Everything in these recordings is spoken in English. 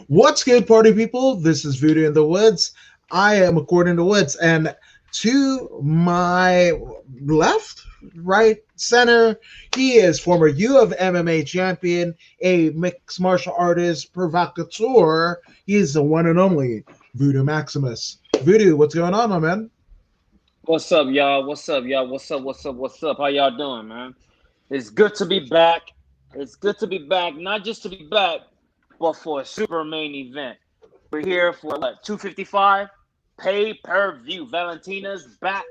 What's good, party people? This is Voodoo in the Woods. I am Accord in the Woods, and to my left, right, center, he is former U of MMA champion, a mixed martial artist, provocateur. He is the one and only Voodoo Maximus. Voodoo, what's going on, my man? What's up, y'all? What's up, y'all? What's up? How y'all doing, man? It's good to be back. It's good to be back, not just to be back, but for a super main event. We're here for what, 255? Pay-per-view. Valentina's back.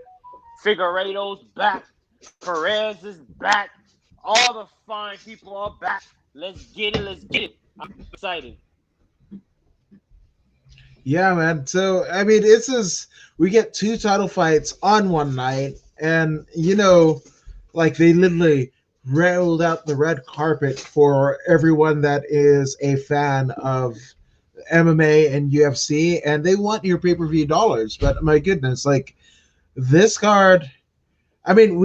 Figueiredo's back. Perez is back. All the fine people are back. Let's get it. Let's get it. I'm excited. Yeah, man. So, I mean, we get two title fights on one night, and, like they literally rolled out the red carpet for everyone that is a fan of MMA and UFC, and they want your pay-per-view dollars. But my goodness, like this card, I mean,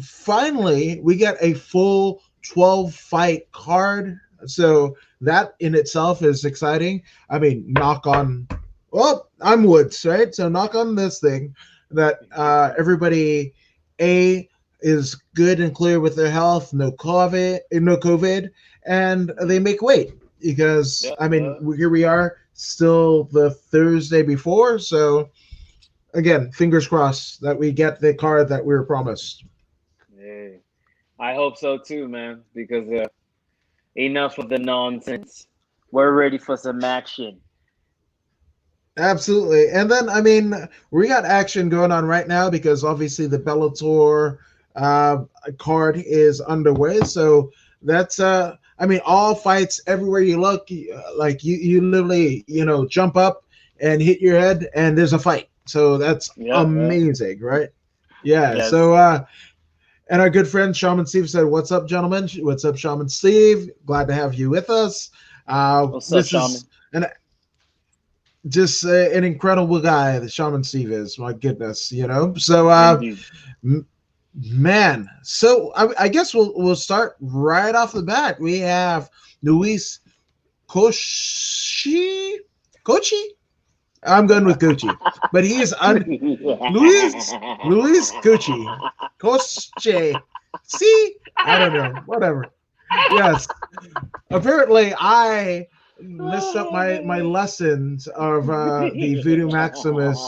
finally we get a full 12 fight card. So that in itself is exciting. I mean, I'm Woods, right? So knock on this thing that everybody is good and clear with their health, no COVID, and they make weight because here we are, still the Thursday before. So again, fingers crossed that we get the card that we were promised. Hey, I hope so too, man, because enough of the nonsense. We're ready for some action. Absolutely. And then, I mean, we got action going on right now because obviously the Bellator card is underway. So that's, I mean, all fights everywhere you look, like you literally, jump up and hit your head and there's a fight. So that's amazing, right? Yeah. Yes. So, and our good friend Shaman Steve said, "What's up, gentlemen? What's up, Shaman Steve? Glad to have you with us." What's up, Shaman? Just an incredible guy that Shaman Steve is. My goodness, So, man. So I guess we'll start right off the bat. We have Luis Kochi. I'm going with Gucci, but he is Luis Gucci. Koche. See, I don't know. Whatever. Yes. Apparently, I messed up my lessons of the Voodoo Maximus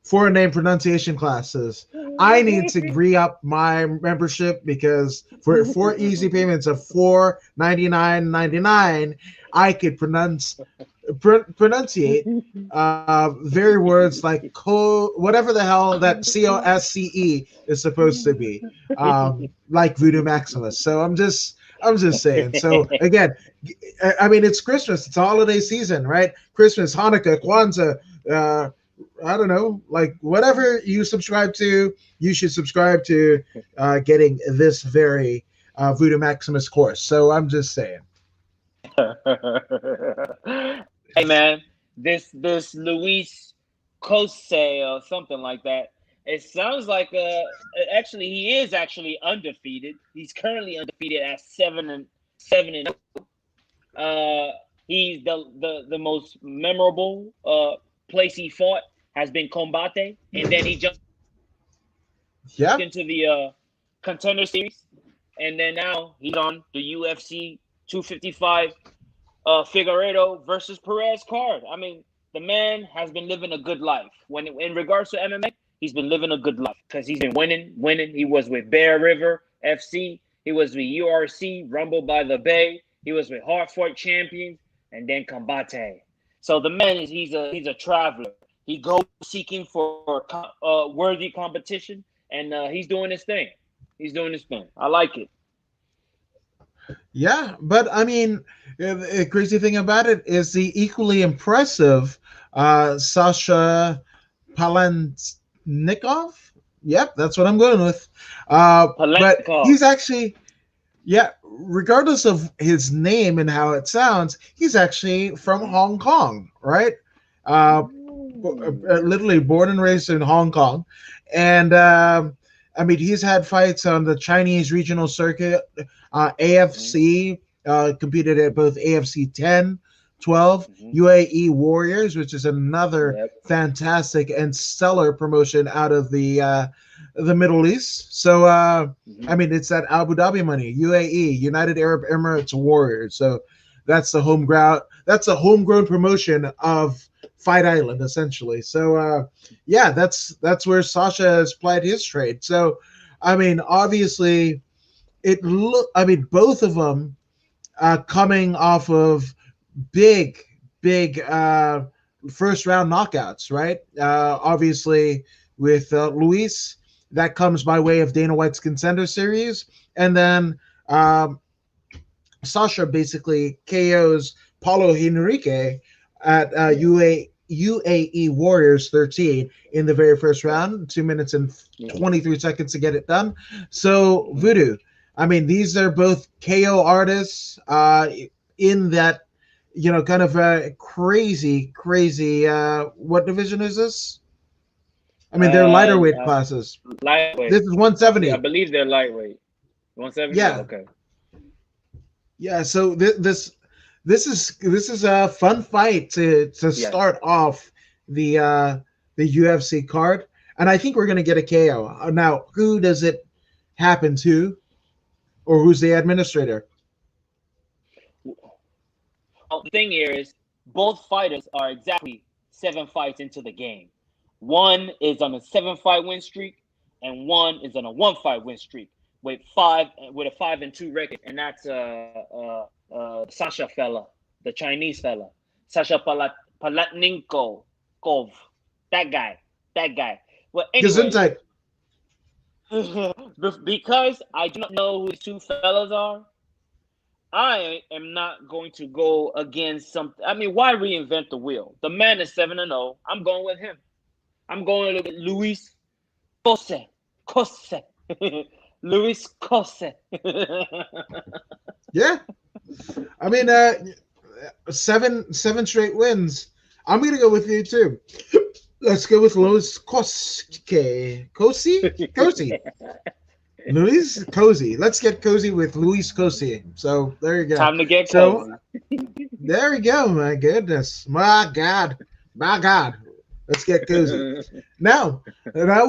foreign name pronunciation classes. I need to re-up my membership because for 4 easy payments of $4.99.99, I could pronunciate very words like whatever the hell that COSCE is supposed to be, like Voodoo Maximus. So I'm just saying. So again, I mean, it's Christmas. It's a holiday season, right? Christmas, Hanukkah, Kwanzaa, I don't know, like whatever you subscribe to, you should subscribe to getting this very Voodoo Maximus course. So I'm just saying. Hey man, this Luis Kose or something like that. It sounds like actually he is actually undefeated. He's currently undefeated at 7-7. He's the most memorable place he fought has been Combate, and then he jumped into the Contender Series, and then now he's on the UFC 255 Figueiredo versus Perez card. I mean, the man has been living a good life. When in regards to MMA, he's been living a good life because he's been winning. He was with Bear River FC. He was with URC, Rumble by the Bay. He was with Hartford Champions, and then Combate. So the man he's a traveler. He goes seeking for worthy competition, and he's doing his thing. I like it. Yeah, but I mean, the crazy thing about it is the equally impressive Sasha Palatnikov. Yep, that's what I'm going with. But he's actually Yeah, regardless of his name and how it sounds, he's actually from Hong Kong, right? Uh, Literally born and raised in Hong Kong, and I mean he's had fights on the Chinese regional circuit, AFC. Competed at both AFC 10, 12, UAE Warriors, which is another Yep. fantastic and stellar promotion out of the Middle East. So I mean, it's that Abu Dhabi money, UAE, United Arab Emirates Warriors. So that's the home ground. That's a homegrown promotion of Fight Island, essentially. So yeah, that's where Sasha has plied his trade. So I mean, obviously, it look. I mean, both of them coming off of big, big first round knockouts, right? Obviously, with Luis, that comes by way of Dana White's Contender Series, and then Sasha basically KOs Paulo Henrique at UAE Warriors 13 in the very first round, 2 minutes and 23 seconds to get it done. So, Voodoo, I mean, these are both KO artists in that, kind of crazy, crazy. What division is this? I mean, they're lighter weight classes. Lightweight. This is 170. I believe they're lightweight. 170. Yeah. Okay. Yeah. So this is a fun fight to start off the UFC card, and I think we're gonna get a KO. Now, who does it happen to, or who's the administrator? Well, the thing here is both fighters are exactly 7 fights into the game. One is on a 7 fight win streak, and one is on a 1 fight win streak with a 5-2 record, and that's Sasha fella, the Chinese fella, Sasha Palatninko Kov, that guy. Well, anyway, because I do not know who these two fellas are, I am not going to go against something. I mean, why reinvent the wheel? The man is 7-0. I'm going with him. I'm going to look at Luis Cose. Luis Cose. Yeah, I mean, seven straight wins. I'm gonna go with you too. Let's go with Luis Cosi. Luis Cozy. Let's get cozy with Luis Cozy. So there you go. Time to get cozy. There we go. My goodness. My God. Let's get cozy. Now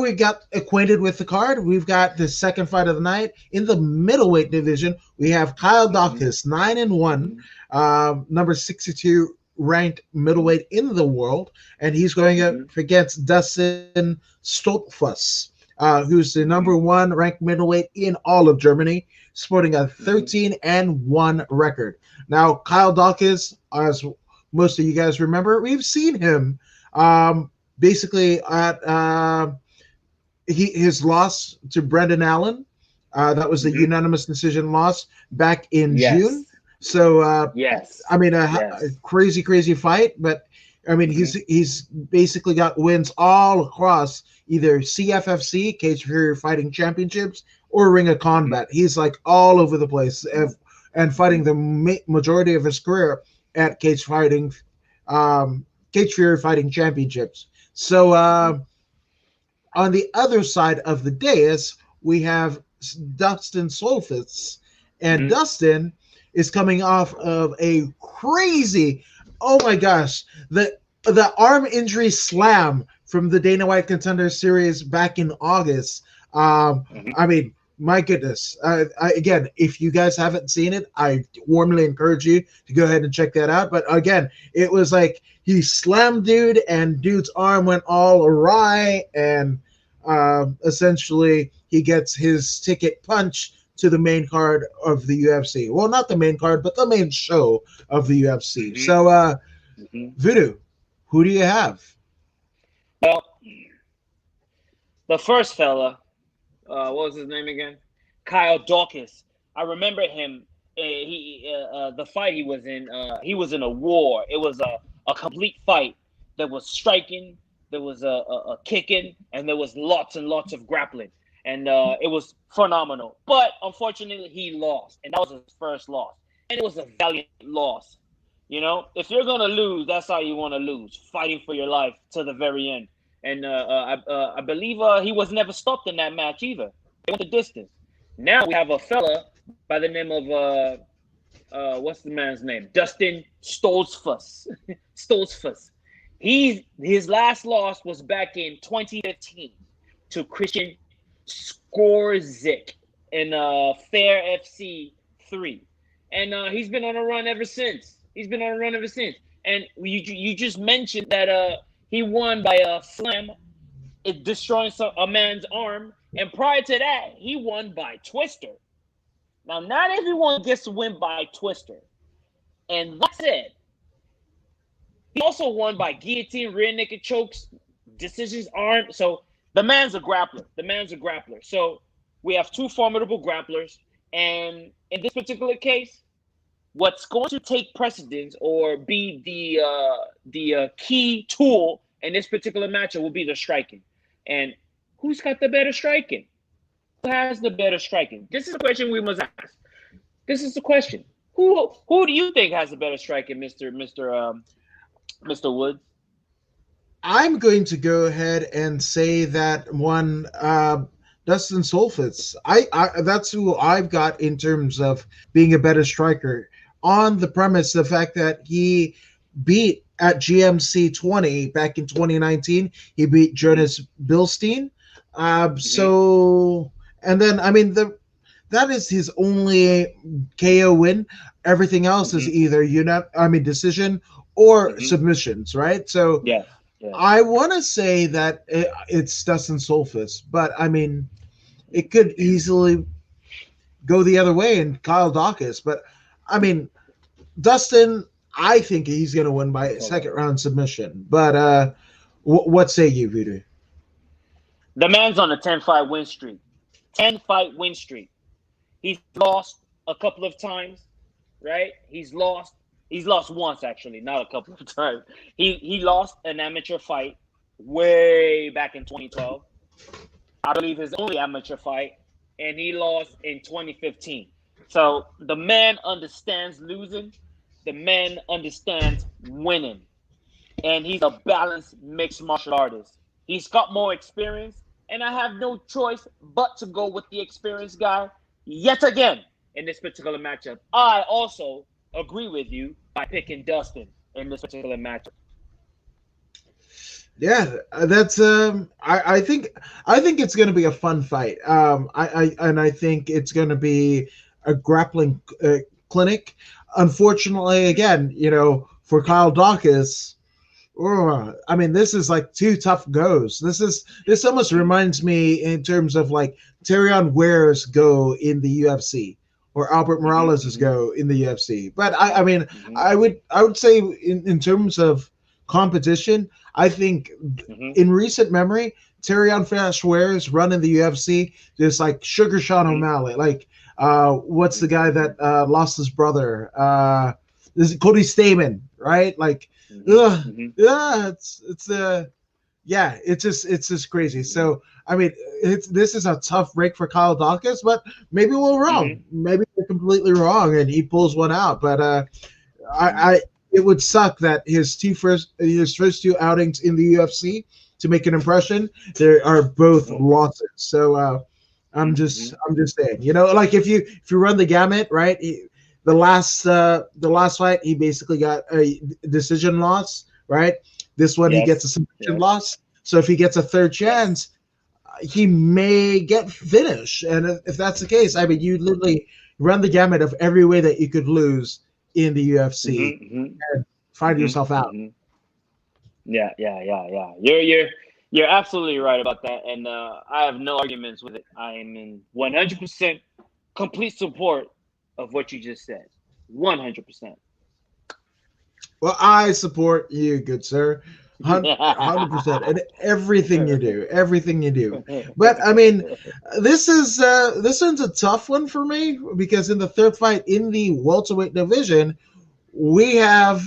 we got acquainted with the card. We've got the second fight of the night in the middleweight division. We have Kyle Daukaus, 9-1, number 62 ranked middleweight in the world, and he's going up against Dustin Stoltzfus, who's the number 1 ranked middleweight in all of Germany, sporting a 13-1 record. Now, Kyle Daukaus, as most of you guys remember, we've seen him basically at his loss to Brendan Allen. That was a unanimous decision loss back in June. So, yes, I mean, a crazy fight, but I mean, he's basically got wins all across either CFFC, Cage Fury Fighting Championships, or Ring of Combat. He's like all over the place and fighting the majority of his career at Cage Fury Fighting Championships. So on the other side of the dais, we have Dustin Stoltzfus, and Dustin is coming off of a crazy, oh my gosh, the arm injury slam from the Dana White Contender Series back in August. I mean, my goodness. Again, if you guys haven't seen it, I warmly encourage you to go ahead and check that out. But again, it was like he slammed dude, and dude's arm went all awry, and essentially he gets his ticket punched to the main card of the UFC. Well, not the main card, but the main show of the UFC. So, Voodoo, who do you have? Well, the first fella, what was his name again? Kyle Daukaus. I remember him. The fight he was in a war. It was a complete fight. There was striking, there was a kicking, and there was lots and lots of grappling. and it was phenomenal. But unfortunately, he lost, and that was his first loss, and it was a valiant loss. You know, if you're gonna lose, that's how you want to lose, fighting for your life to the very end. And I believe he was never stopped in that match either. They went the distance. Now we have a fella by the name of what's the man's name? Dustin Stoltzfus. Stoltzfus. His last loss was back in 2015 to Christian Skorzik in Fair FC 3, and he's been on a run ever since. And you just mentioned that he won by a slam, it destroying a man's arm, and prior to that, he won by twister. Now, not everyone gets to win by twister, and that said, he also won by guillotine, rear naked chokes, decisions, arm. So the man's a grappler. So we have two formidable grapplers, and in this particular case, what's going to take precedence or be the key tool in this particular matchup will be the striking. And who's got the better striking? Who has the better striking? This is a question we must ask. This is the question. Who do you think has the better striking, Mr. Woods? I'm going to go ahead and say that one Dustin Solfitz. I that's who I've got in terms of being a better striker, on the premise the fact that he beat at GMC 20 back in 2019. He beat Jonas Bilstein. So, and then I mean that is his only KO win. Everything else is either decision or submissions, right? So yeah. I want to say that it's Dustin Solfis, but I mean, it could easily go the other way in Kyle Dawkins. But I mean, Dustin, I think he's going to win by second round submission. But what say you, Voodoo? The man's on a 10-fight win streak. 10-fight win streak. He's lost a couple of times, right? He's lost once, actually, not a couple of times. He lost an amateur fight way back in 2012. I believe his only amateur fight, and he lost in 2015. So the man understands losing. The man understands winning. And he's a balanced mixed martial artist. He's got more experience, and I have no choice but to go with the experienced guy yet again in this particular matchup. I also agree with you by picking Dustin in this particular matchup. Yeah, that's I think it's going to be a fun fight. I think it's going to be a grappling clinic. Unfortunately, again, for Kyle Dawkins, I mean, this is like two tough goes. This almost reminds me in terms of like Tyrion Ware's go in the UFC, or Albert Morales' go in the UFC. But I mean, I would say in terms of competition, I think in recent memory, Tyrion Ware's run in the UFC is like Sugar Sean O'Malley. Like, what's the guy that lost his brother? This is Cody Stamen, right? Like, it's just crazy. So I mean, this is a tough break for Kyle Dawkins, but maybe we're wrong. Maybe we're completely wrong, and he pulls one out. But it would suck that his first two outings in the UFC to make an impression, they are both losses. So I'm just saying, like if you run the gamut, right? The last fight, he basically got a decision loss, right? This one, he gets a submission loss. So if he gets a third chance, he may get finished. And if that's the case, I mean, you literally run the gamut of every way that you could lose in the UFC and find yourself out. Yeah. You're absolutely right about that, and I have no arguments with it. I am in 100% complete support of what you just said. 100%. Well, I support you, good sir. 100%, and everything you do. But I mean, this one's a tough one for me, because in the third fight in the welterweight division, we have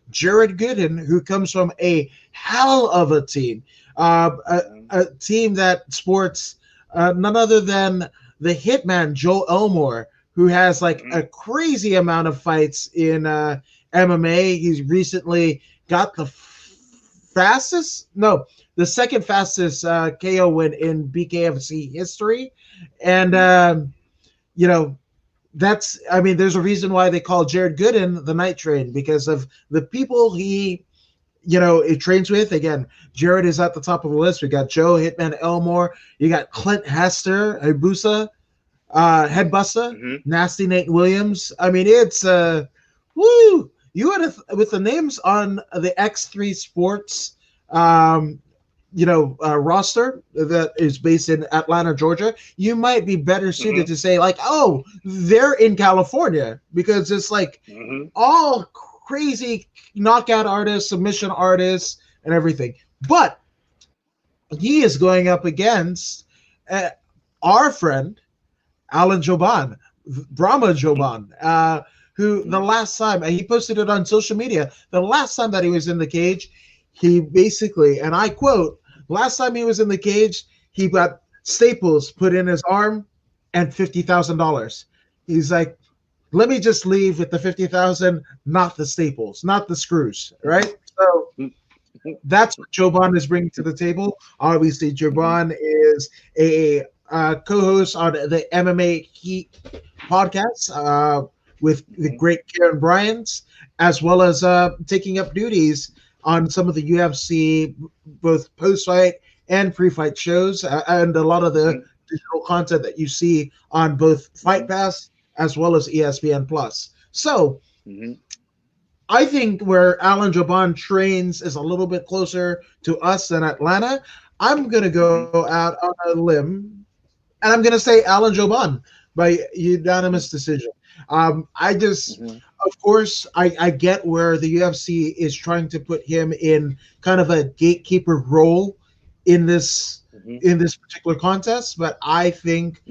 Jared Gooden, who comes from a hell of a team, a team that sports none other than the Hitman Joe Elmore, who has like a crazy amount of fights in MMA. He's recently got the second fastest KO win in BKFC history, and you know there's a reason why they call Jared Gooden the Night Train, because of the people he it trains with. Again, Jared is at the top of the list. We got Joe Hitman Elmore. You got Clint Hester, Ibusa, Headbuster, Nasty Nate Williams. I mean, it's woo. You had with the names on the X3 Sports, roster that is based in Atlanta, Georgia. You might be better suited to say like, oh, they're in California, because it's like all crazy knockout artists, submission artists, and everything. But he is going up against our friend Alan Joban, Brahma Joban, who the last time, and he posted it on social media, the last time that he was in the cage, he basically, and I quote, last time he was in the cage, he got staples put in his arm and $50,000. He's like, let me just leave with the 50,000, not the staples, not the screws, right? So that's what Joban is bringing to the table. Obviously, Joban is a co-host on the MMA Heat podcast with the great Karen Bryant, as well as taking up duties on some of the UFC, both post-fight and pre-fight shows, and a lot of the digital content that you see on both Fight Pass as well as ESPN Plus. So I think where Alan Joban trains is a little bit closer to us than Atlanta. I'm going to go out on a limb, and I'm going to say Alan Joban by unanimous decision. Of course, I get where the UFC is trying to put him in kind of a gatekeeper role in this particular contest, but I think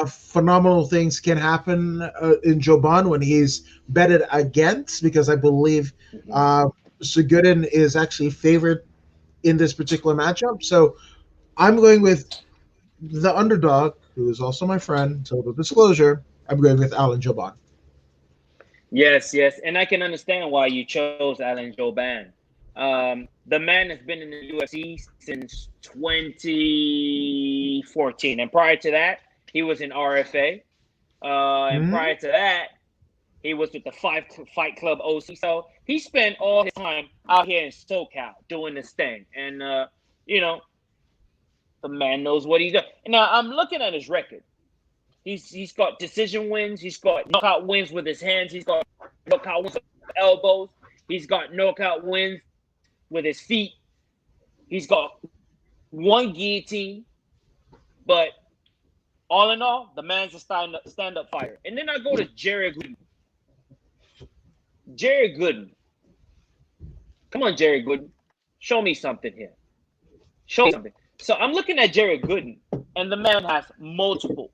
phenomenal things can happen in Joban when he's betted against, because I believe Suguden is actually favored in this particular matchup. So I'm going with the underdog, who is also my friend, total disclosure. I'm going with Alan Joban. Yes, and I can understand why you chose Alan Joban. The man has been in the UFC since 2014, and prior to that, he was in RFA. And prior to that, he was with the Fight Club OC. So he spent all his time out here in SoCal doing this thing. And, the man knows what he's doing. Now, I'm looking at his record. He's got decision wins. He's got knockout wins with his hands. He's got knockout wins with his elbows. He's got knockout wins with his feet. He's got one guillotine. But all in all, the man's a stand-up fighter. And then I go to Jared Gooden. Jared Gooden. Come on, Jared Gooden. Show me something here. Show me something. So I'm looking at Jared Gooden, and the man has multiple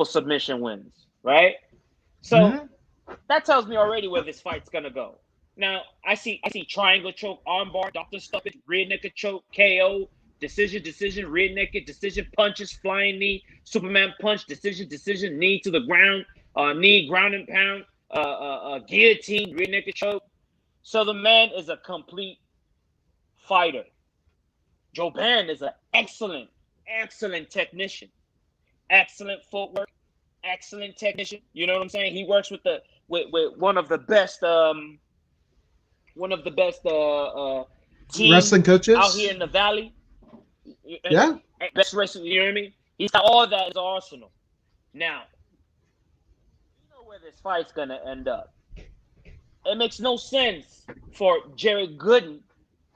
submission wins, right? So that tells me already where this fight's gonna go. Now I see triangle choke, armbar, doctor stoppage, rear naked choke, KO, decision, rear naked, decision, punches, flying knee, Superman punch, decision, knee to the ground, knee ground and pound, guillotine, rear naked choke. So the man is a complete fighter. Joban is an excellent technician, excellent footwork, excellent technician. You know what I'm saying? He works with one of the best teams wrestling coaches out here in the valley. Yeah, best wrestling. You know what I mean? He's got all that in his arsenal. Now, you know where this fight's gonna end up. It makes no sense for Jared Gooden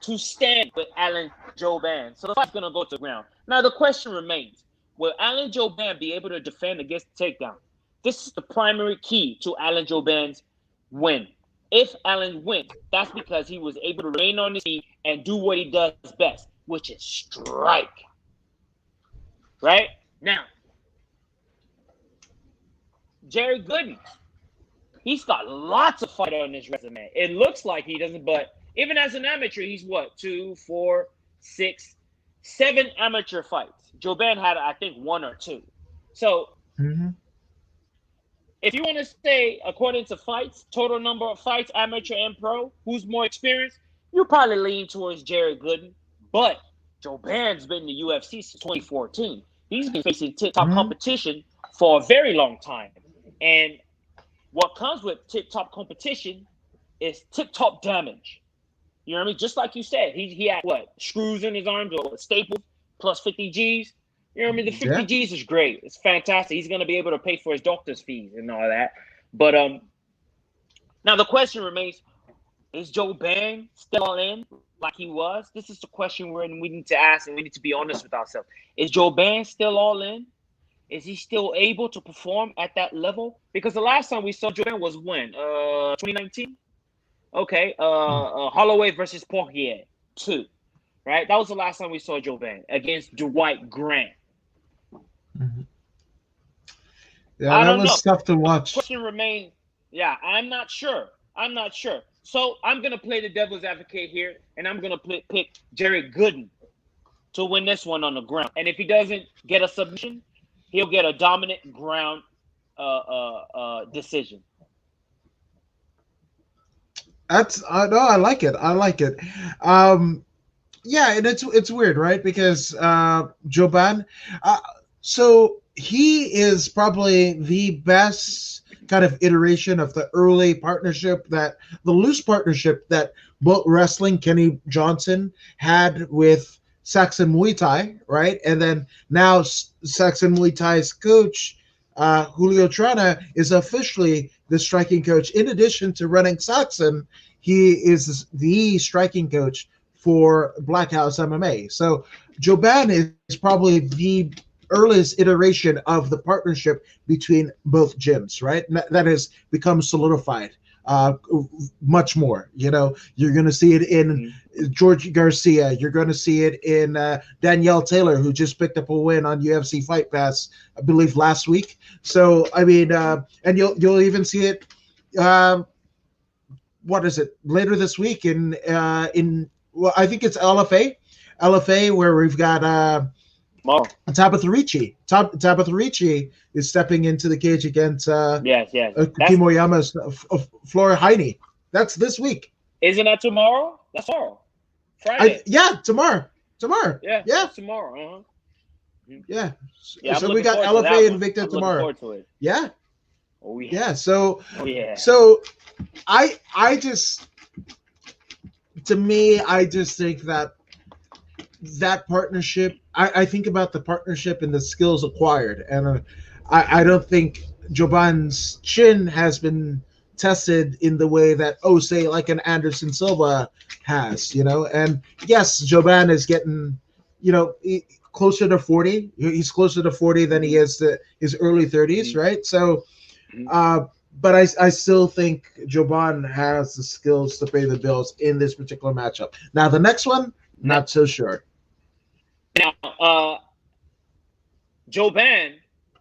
to stand with Alan Joban. So the fight's going to go to the ground. Now, the question remains, will Alan Joban be able to defend against the takedown? This is the primary key to Alan Joban's win. If Alan wins, that's because he was able to remain on his feet and do what he does best, which is strike. Right? Now, Jared Gooden, he's got lots of fight on his resume. It looks like he doesn't, but even as an amateur, he's what, 2, 4, 6, 7 amateur fights. Joban had, I think, 1 or 2. So if you want to say, according to fights, total number of fights, amateur and pro, who's more experienced, you probably lean towards Jared Gooden. But Joban's been in the UFC since 2014. He's been facing tip-top competition for a very long time. And what comes with tip-top competition is tip-top damage. You know what I mean? Just like you said, he had what? Screws in his arms or staples plus 50 G's. You know what I mean? The 50 G's is great. It's fantastic. He's going to be able to pay for his doctor's fees and all that. But now the question remains, is Joban still all in like he was? This is the question we need to ask, and we need to be honest with ourselves. Is Joban still all in? Is he still able to perform at that level? Because the last time we saw Joban was when? 2019? Okay. Holloway versus Poirier 2. Right? That was the last time we saw Joban against Dwight Grant. Yeah, that was tough to watch. The question remains, I'm not sure. So I'm going to play the devil's advocate here, and I'm going to pick Jared Gooden to win this one on the ground. And if he doesn't get a submission, he'll get a dominant ground decision. I like it. Yeah, and it's weird, right? Because Joban, so he is probably the best kind of iteration of the early partnership, the loose partnership that Bolt Wrestling, Kenny Johnson, had with Saxon Muay Thai, right? And then now Saxon Muay Thai's coach, Julio Trana, is officially the striking coach. In addition to running Saxon, he is the striking coach for Black House MMA. So Joban is probably the earliest iteration of the partnership between both gyms, right? That has become solidified much more. You know, you're going to see it in George Garcia. You're going to see it in Danielle Taylor, who just picked up a win on UFC Fight Pass, I believe, last week. So, I mean, and you'll even see it, what is it, later this week in well, I think it's LFA, where we've got Tabitha Ricci. Tabitha Ricci is stepping into the cage against Kimoyama's Flora Heine. That's this week. Isn't that tomorrow? That's tomorrow. Friday. Tomorrow. Yeah, tomorrow. Yeah. So we got LFA and Victor tomorrow. Looking forward to it. Yeah. Oh yeah. Yeah. So. Oh yeah. So, I just, to me, I just think that partnership, I think about the partnership and the skills acquired. And I don't think Joban's chin has been tested in the way that, say, like an Anderson Silva has, you know. And yes, Joban is getting, closer to 40. He's closer to 40 than he is to his early 30s, right? So, but I still think Joban has the skills to pay the bills in this particular matchup. Now, the next one, not so sure. Now, Joban,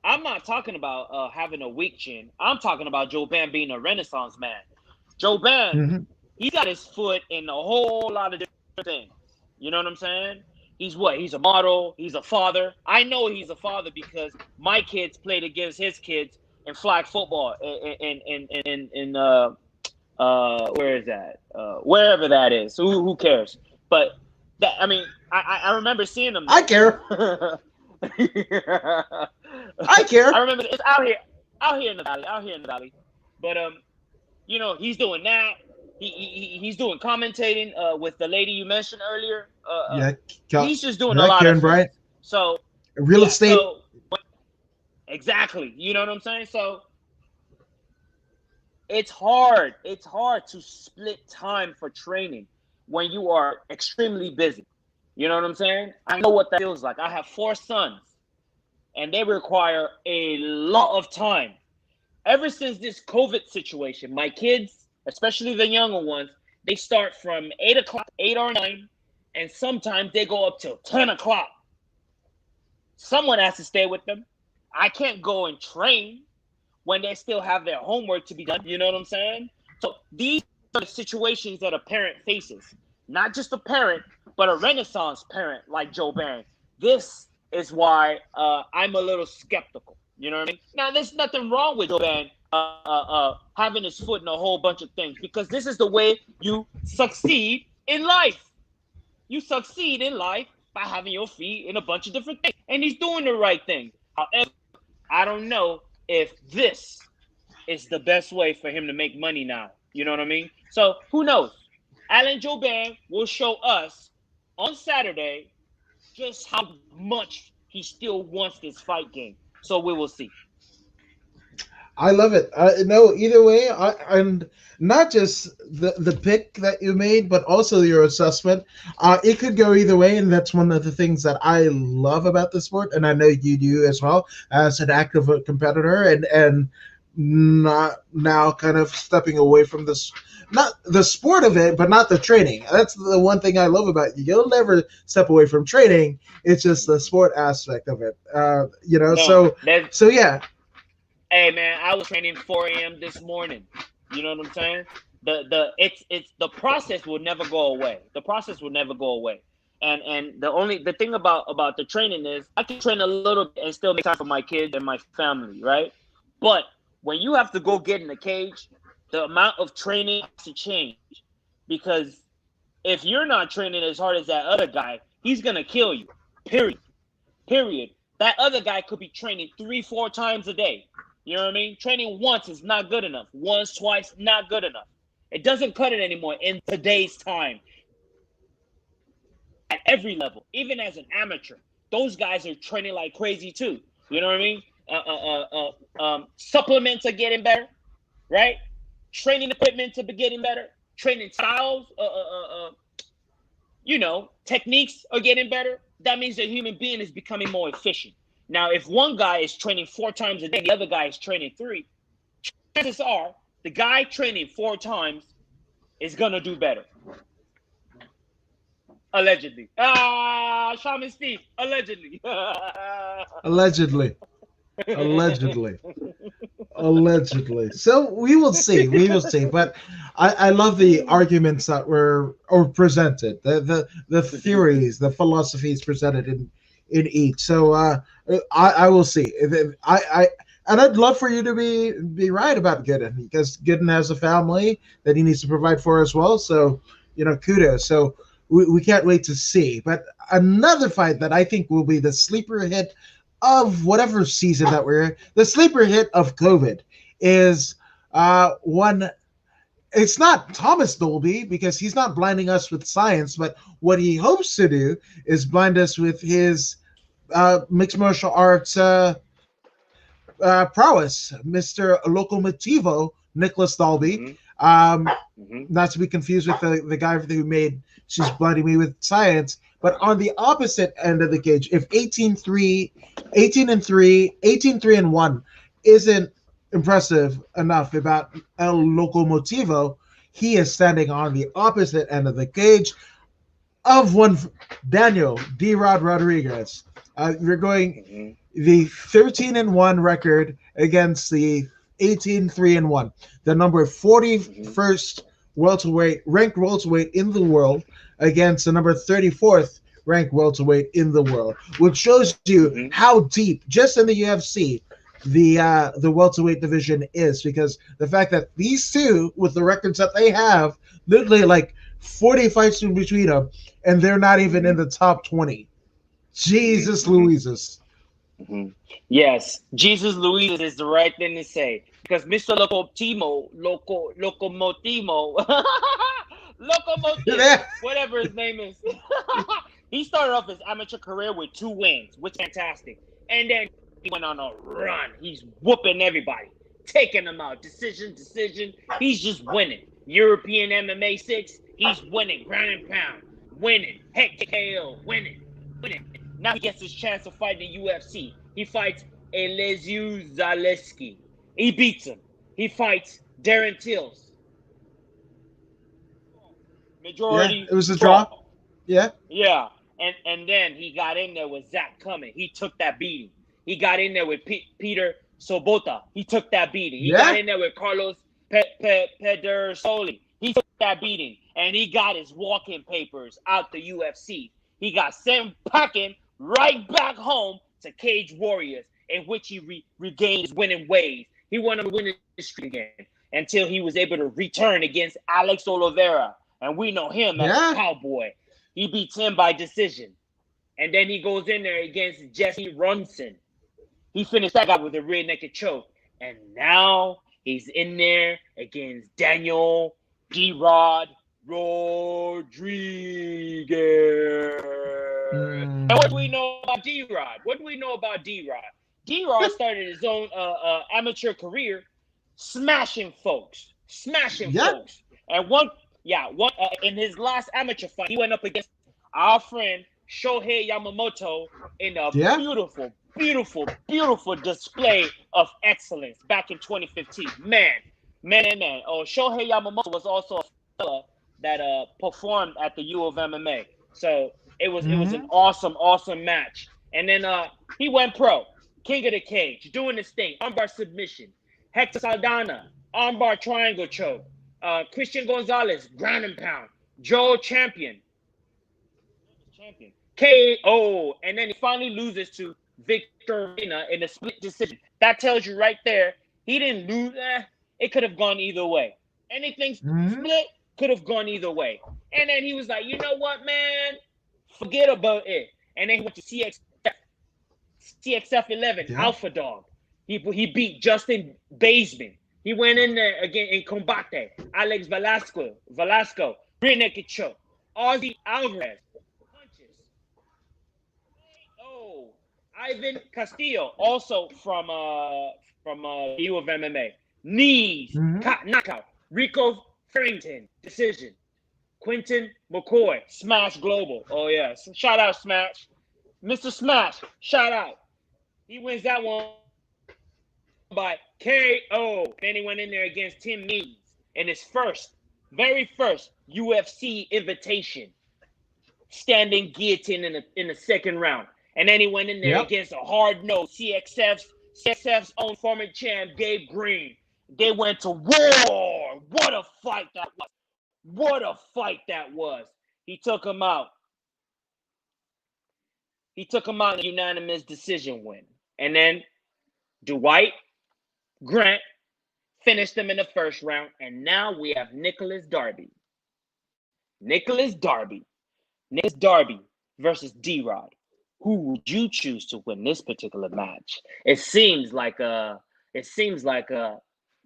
I'm not talking about having a weak chin. I'm talking about Joban being a renaissance man. Joban, he got his foot in a whole lot of different things. You know what I'm saying? He's what? He's a model. He's a father. I know he's a father because my kids played against his kids in flag football in where is that? Wherever that is. Who cares? But that, I mean, I remember seeing them. I care. I care. I remember it's out here in the valley. But he's doing that. He's doing commentating with the lady you mentioned earlier. He's just doing a lot Karen of Bryant. So real estate. Exactly. You know what I'm saying? So it's hard. It's hard to split time for training when you are extremely busy. You know what I'm saying? I know what that feels like. I have 4 sons, and they require a lot of time. Ever since this COVID situation, my kids, especially the younger ones, they start from 8 o'clock, 8 or 9, and sometimes they go up till 10 o'clock. Someone has to stay with them. I can't go and train when they still have their homework to be done. You know what I'm saying? So these are the situations that a parent faces. Not just a parent, But a Renaissance parent like Joe Barron, this is why I'm a little skeptical. You know what I mean? Now, there's nothing wrong with Joe Barron having his foot in a whole bunch of things, because this is the way you succeed in life. You succeed in life by having your feet in a bunch of different things, and he's doing the right thing. However, I don't know if this is the best way for him to make money now. You know what I mean? So who knows? Alan Jouban will show us on Saturday just how much he still wants this fight game. So we will see. I love it. No, either way, and not just the pick that you made, but also your assessment. It could go either way, and that's one of the things that I love about the sport, and I know you do as well as an active competitor, and not now kind of stepping away from this, not the sport of it, but not the training. That's the one thing I love about you. You'll never step away from training. It's just the sport aspect of it. No, So yeah. Hey man, I was training 4 a.m. this morning. You know what I'm saying? The process will never go away. The process will never go away. And the thing about the training is I can train a little bit and still make time for my kids and my family, right? But when you have to go get in the cage, the amount of training has to change, because if you're not training as hard as that other guy, he's gonna kill you. Period. Period. That other guy could be training 3-4 times a day. You know what I mean? Training once is not good enough. Once, twice, not good enough. It doesn't cut it anymore in today's time. At every level, even as an amateur, those guys are training like crazy too. You know what I mean? Supplements are getting better, right? Training equipment are getting better. Training styles, techniques are getting better. That means the human being is becoming more efficient. Now, if one guy is training 4 times a day, the other guy is training 3, chances are the guy training 4 times is going to do better. Allegedly. Shaman Steve, allegedly. Allegedly. Allegedly. So we will see. But I love the arguments that were presented, the theories, the philosophies presented in each. So I will see. And I'd love for you to be right about Gooden, because Gooden has a family that he needs to provide for as well. So kudos. So we can't wait to see. But another fight that I think will be the sleeper hit of whatever season that we're in, the sleeper hit of COVID, is one. It's not Thomas Dolby, because he's not blinding us with science, but what he hopes to do is blind us with his mixed martial arts prowess, Mr. Locomotivo Nicholas Dolby. Not to be confused with the guy who made She's Blinding Me with Science. But on the opposite end of the cage, if 18-3 and 1 isn't impressive enough about El Locomotivo, he is standing on the opposite end of the cage of one Daniel D-Rod Rodriguez. You're going the 13 and 1 record against the 18-3 and 1, the number 41st ranked welterweight in the world, against the number 34th ranked welterweight in the world, which shows you how deep, just in the UFC, the welterweight division is, because the fact that these two, with the records that they have, literally like 40 fights in between them, and they're not even in the top 20. Jesus Louises. Yes, Jesus Louises is the right thing to say, because Mr. Locomotivo, whatever his name is, he started off his amateur career with 2 wins, which is fantastic, and then he went on a run. He's whooping everybody, taking them out, decision. He's just winning. European MMA 6, he's winning. Ground and pound, winning. Heck KO, winning. Now he gets his chance to fight in the UFC. He fights Elizeu Zaleski. He beats him. He fights Darren Tills. Majority. Yeah, it was a draw. Yeah. And then he got in there with Zach Cumming. He took that beating. He got in there with Peter Sobota. He took that beating. He got in there with Carlos Pedersoli. He took that beating, and he got his walking papers out the UFC. He got sent packing right back home to Cage Warriors, in which he regained his winning ways. He went on a winning streak again until he was able to return against Alex Oliveira, and we know him as a cowboy. He beats him by decision. And then he goes in there against Jesse Runson. He finished that guy with a rear naked choke. And now he's in there against Daniel D-Rod Rodriguez. And what do we know about D-Rod? What do we know about D-Rod? D-Rod started his own amateur career smashing folks. And in his last amateur fight, he went up against our friend Shohei Yamamoto in a beautiful display of excellence back in 2015. Man. Oh, Shohei Yamamoto was also a fella that performed at the U of MMA. So it was an awesome match. And then he went pro, king of the cage, doing his thing, armbar submission. Hector Saldana, armbar triangle choke. Christian Gonzalez, ground and pound. Joe Champion. KO, and then he finally loses to Victor Reina in a split decision. That tells you right there, he didn't lose. It could have gone either way. Anything split could have gone either way. And then he was like, you know what, man? Forget about it. And then he went to CXF 11, Alpha Dog. He beat Justin Baseman. He went in there again in Combate. Alex Velasco, rear naked choke. Ozzy Alvarez. Ivan Castillo, also from U of MMA. Knees, knockout. Rico Farrington, decision. Quentin McCoy, Smash Global. Oh, yeah. Shout out, Smash. Mr. Smash, shout out. He wins that one by KO. Then he went in there against Tim Means in his very first UFC invitation. Standing guillotine in the second round. And then he went in there against a hard-nosed CXF's own former champ, Gabe Green. They went to war. What a fight that was. He took him out. In a unanimous decision win. And then Dwight Grant finished him in the first round. And now we have Nicholas Darby. Nicholas Darby versus D-Rod. Who would you choose to win this particular match? It seems like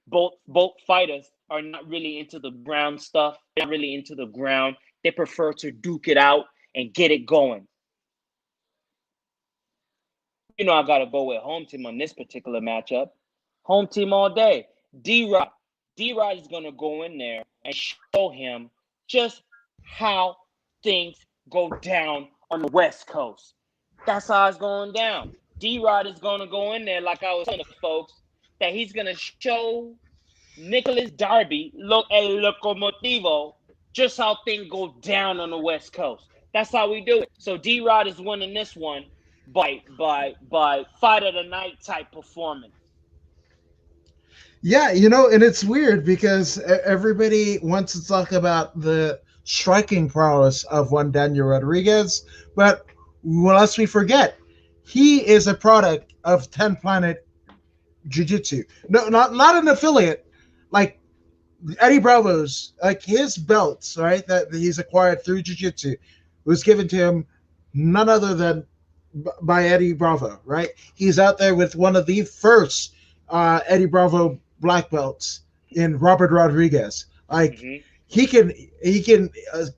both fighters are not really into the ground stuff. They're not really into the ground. They prefer to duke it out and get it going. You know I gotta go with home team on this particular matchup. Home team all day. D-Rod is gonna go in there and show him just how things go down on the West Coast. That's how it's going down. D-Rod is going to go in there, like I was telling the folks, that he's going to show Nicholas Darby, El Locomotivo, just how things go down on the West Coast. That's how we do it. So D-Rod is winning this one by fight of the night type performance. Yeah, and it's weird because everybody wants to talk about the striking prowess of one Daniel Rodriguez, but lest we forget, he is a product of 10 Planet Jiu-Jitsu. No, not an affiliate. Like Eddie Bravo's, like his belts, right, that he's acquired through Jiu-Jitsu was given to him none other than by Eddie Bravo, right? He's out there with one of the first Eddie Bravo black belts in Robert Rodriguez. Like he can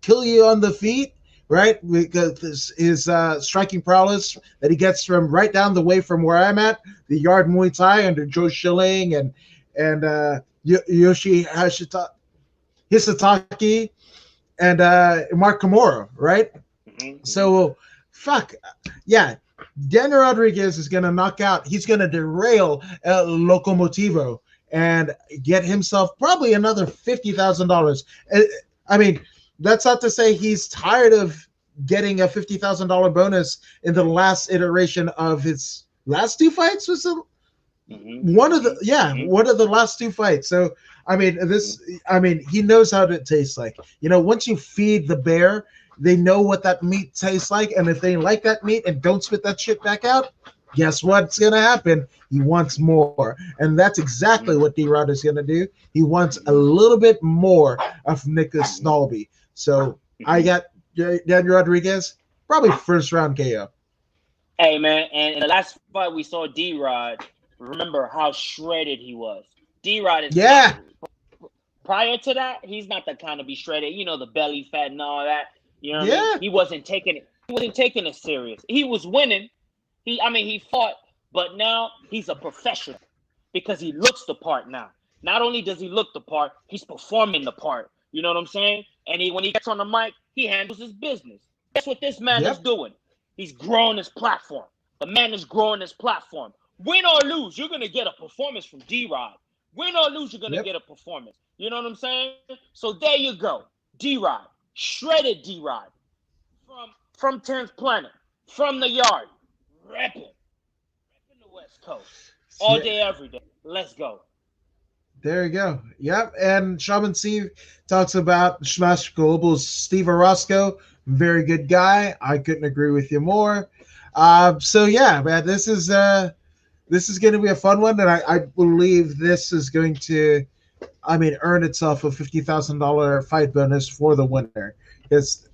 kill you on the feet, right? Because his striking prowess that he gets from right down the way from where I'm at, the Yard Muay Thai under Joe Schilling and Yoshi Hisataki and Mark Kimura, right? So, Daniel Rodriguez is going to knock out. He's going to derail El Locomotivo and get himself probably another $50,000. I mean, that's not to say he's tired of getting a $50,000 bonus in the last iteration of his last two fights. Was One of the last two fights. So I mean, he knows how it tastes like. Once you feed the bear, they know what that meat tastes like, and if they like that meat and don't spit that shit back out, guess what's gonna happen? He wants more, and that's exactly what D-Rod is gonna do. He wants a little bit more of Nicholas Snalby. So I got Daniel Rodriguez, probably first round KO. Hey man, and in the last fight we saw D-Rod. Remember how shredded he was. D-Rod is not, prior to that, he's not the kind to be shredded. The belly fat and all that. You know what I mean? He wasn't taking it. He wasn't taking it serious. He was winning. He fought, but now he's a professional because he looks the part now. Not only does he look the part, he's performing the part. You know what I'm saying? And when he gets on the mic, he handles his business. That's what this man is doing. He's growing his platform. The man is growing his platform. Win or lose, you're going to get a performance from D-Rod. Win or lose, you're going to get a performance. You know what I'm saying? So there you go. D-Rod. Shredded D-Rod. From 10th Planet. From the yard. Repping. Repping the West Coast. All day, every day. Let's go. There you go. Yep. And Shaman Steve talks about Smash Global's Steve Orozco. Very good guy. I couldn't agree with you more. So yeah, man, this is going to be a fun one, and I believe this is going to, earn itself a $50,000 fight bonus for the winner. Because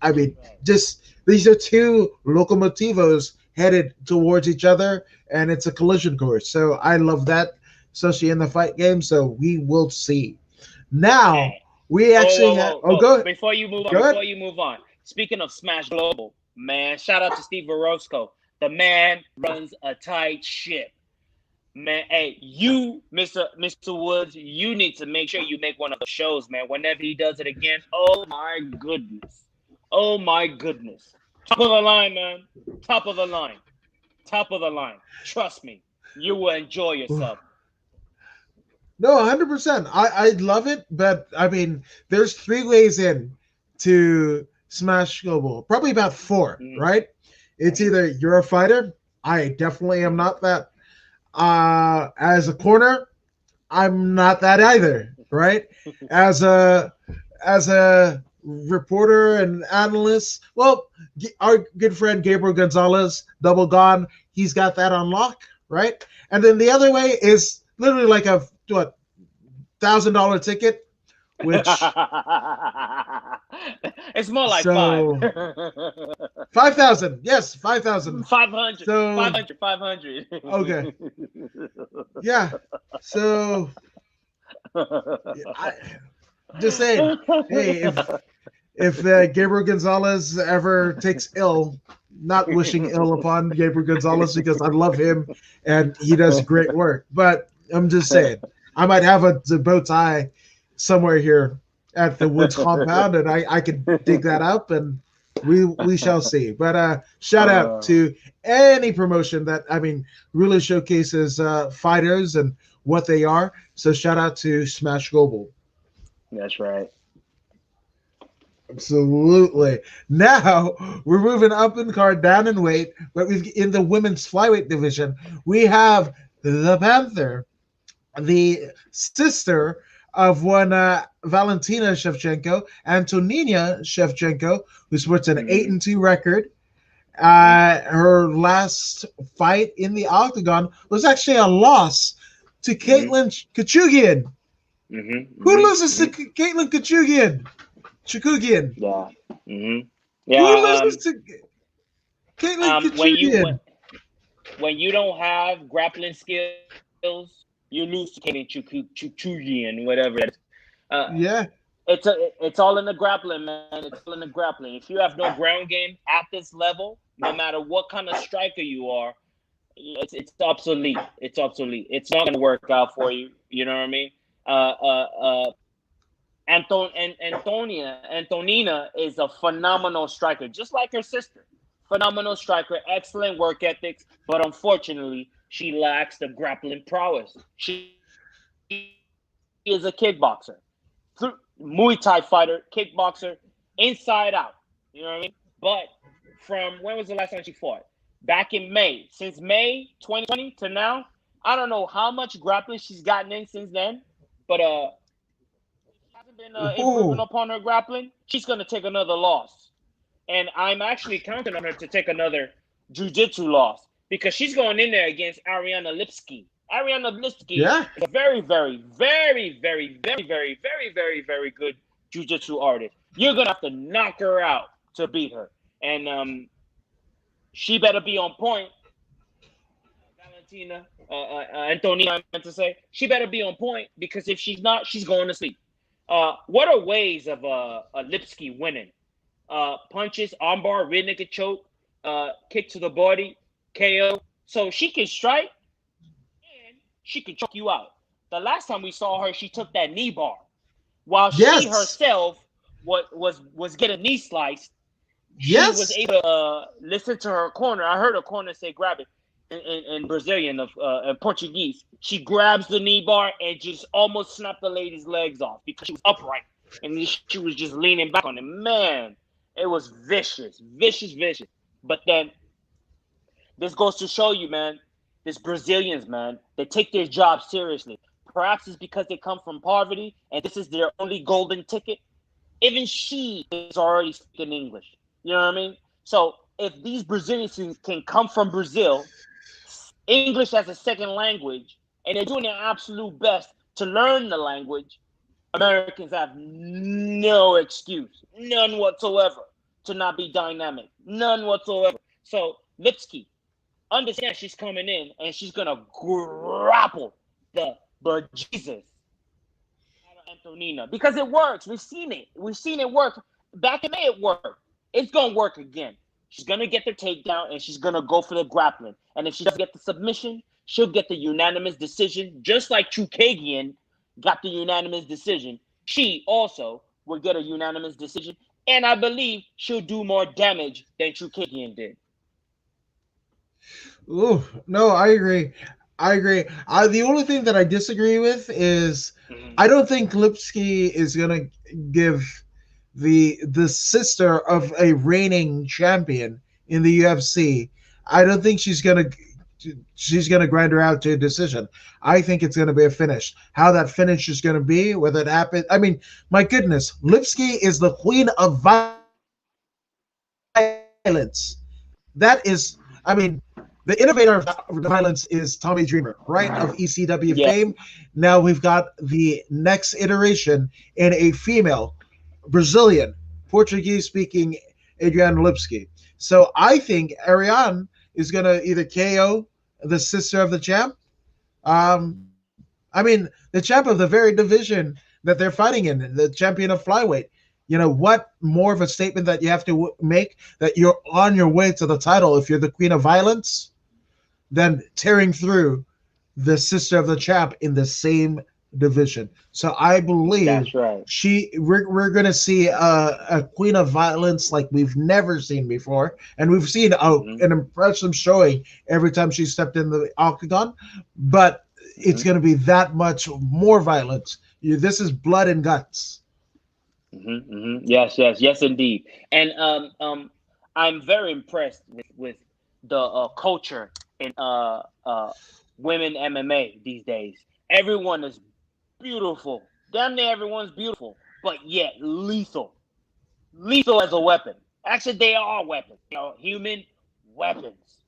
just these are two locomotivos headed towards each other, and it's a collision course. So I love that, especially in the fight game. So we will see. Now we actually have. Go ahead. Before you move on. Speaking of Smash Global, man, shout out to Steve Orozco. The man runs a tight ship. Man, hey, you, Mr. Woods, you need to make sure you make one of the shows, man. Whenever he does it again, oh my goodness. Oh my goodness. Top of the line, man. Top of the line. Top of the line. Trust me, you will enjoy yourself. No, 100%. I love it, but there's 3 ways in to Smash Global. Probably about 4, right? It's either you're a fighter. I definitely am not that. As a corner, I'm not that either, right? As a reporter and analyst, well, our good friend Gabriel Gonzalez, Double Gone, he's got that on lock, right? And then the other way is literally like a $1,000 ticket, which it's more like 5,000. Yes, 5,000. 500. So 500. Okay. Yeah. So just saying, hey, if Gabriel Gonzalez ever takes ill, not wishing ill upon Gabriel Gonzalez because I love him and he does great work, but I'm just saying, I might have a bow tie somewhere here at the Woods compound, and I can dig that up, and we shall see. But shout out to any promotion that really showcases fighters and what they are. So shout out to Smash Global. That's right. Absolutely. Now we're moving up in card, down in weight, but in the women's flyweight division, we have the Panther, the sister of one Valentina Shevchenko, Antonina Shevchenko, who sports an 8-2 record. Her last fight in the octagon was actually a loss to Caitlin Kachugian. Who loses to Caitlin Kachugian? Chikugian. Yeah. Who loses to Caitlin Kachugian? When you don't have grappling skills, you lose to Caitlin Kachugian, whatever it is. Yeah. It's all in the grappling, man. It's all in the grappling. If you have no ground game at this level, no matter what kind of striker you are, it's obsolete. It's obsolete. It's not going to work out for you. You know what I mean? Antonina is a phenomenal striker, just like her sister. Phenomenal striker, excellent work ethics, but unfortunately, she lacks the grappling prowess. She is a kickboxer, Muay Thai fighter, kickboxer, inside out. You know what I mean? But from when was the last time she fought? Back in May. Since May 2020 to now, I don't know how much grappling she's gotten in since then, but she hasn't been improving Ooh. upon her grappling. She's gonna take another loss, and I'm actually counting on her to take another jiu-jitsu loss because she's going in there against Ariana Lipski. Ariana Lipski Yeah. is a very, very, very, very, very, very, very, very, very good jiu-jitsu artist. You're gonna have to knock her out to beat her, and she better be on point. Valentina, Antonina, I meant to say, she better be on point because if she's not, she's going to sleep. What are ways of Lipski winning? Punches, armbar, rear naked choke, kick to the body, KO. So she can strike and she can choke you out. The last time we saw her, she took that knee bar while she Yes. herself was getting knee sliced. She was Yes. able to listen to her corner. I heard her corner say, "Grab it." In Brazilian of Portuguese, she grabs the knee bar and just almost snapped the lady's legs off because she was upright and she was just leaning back on it. Man, it was vicious, vicious, vicious. But then this goes to show you, man, these Brazilians, man, they take their job seriously. Perhaps it's because they come from poverty and this is their only golden ticket. Even she is already speaking English. You know what I mean? So if these Brazilians can come from Brazil, English as a second language, and they're doing their absolute best to learn the language, Americans have no excuse, none whatsoever, to not be dynamic, none whatsoever. So Lipski, understand she's coming in and she's gonna grapple the bejesus out of Antonina because it works. We've seen it. We've seen it work. Back in May, it worked. It's gonna work again. She's gonna get the takedown and she's gonna go for the grappling. And if she doesn't get the submission, she'll get the unanimous decision, just like Chukagian got the unanimous decision. She also will get a unanimous decision, and I believe she'll do more damage than Chukagian did. Ooh, no, I agree. I agree. The only thing that I disagree with is I don't think Lipski is gonna give the sister of a reigning champion in the UFC. I don't think she's gonna grind her out to a decision. I think it's gonna be a finish. How that finish is gonna be, whether it happens. I mean, my goodness, Lipski is the queen of violence. That is, I mean, the innovator of violence is Tommy Dreamer, right? Of ECW Yeah. fame. Now we've got the next iteration in a female Brazilian, Portuguese speaking Adriana Lipski. So I think Ariane is going to either KO the sister of the champ. I mean, the champ of the very division that they're fighting in, the champion of flyweight. What more of a statement that you have to make that you're on your way to the title if you're the queen of violence than tearing through the sister of the champ in the same division. So I believe That's right. we're going to see a queen of violence like we've never seen before, and we've seen an impressive showing every time she stepped in the octagon, but it's going to be that much more violence. This is blood and guts. Yes, yes, yes, indeed. And I'm very impressed with the culture in women MMA these days. Everyone is beautiful. Damn near everyone's beautiful, but yet lethal. Lethal as a weapon. Actually, they are weapons. Human weapons,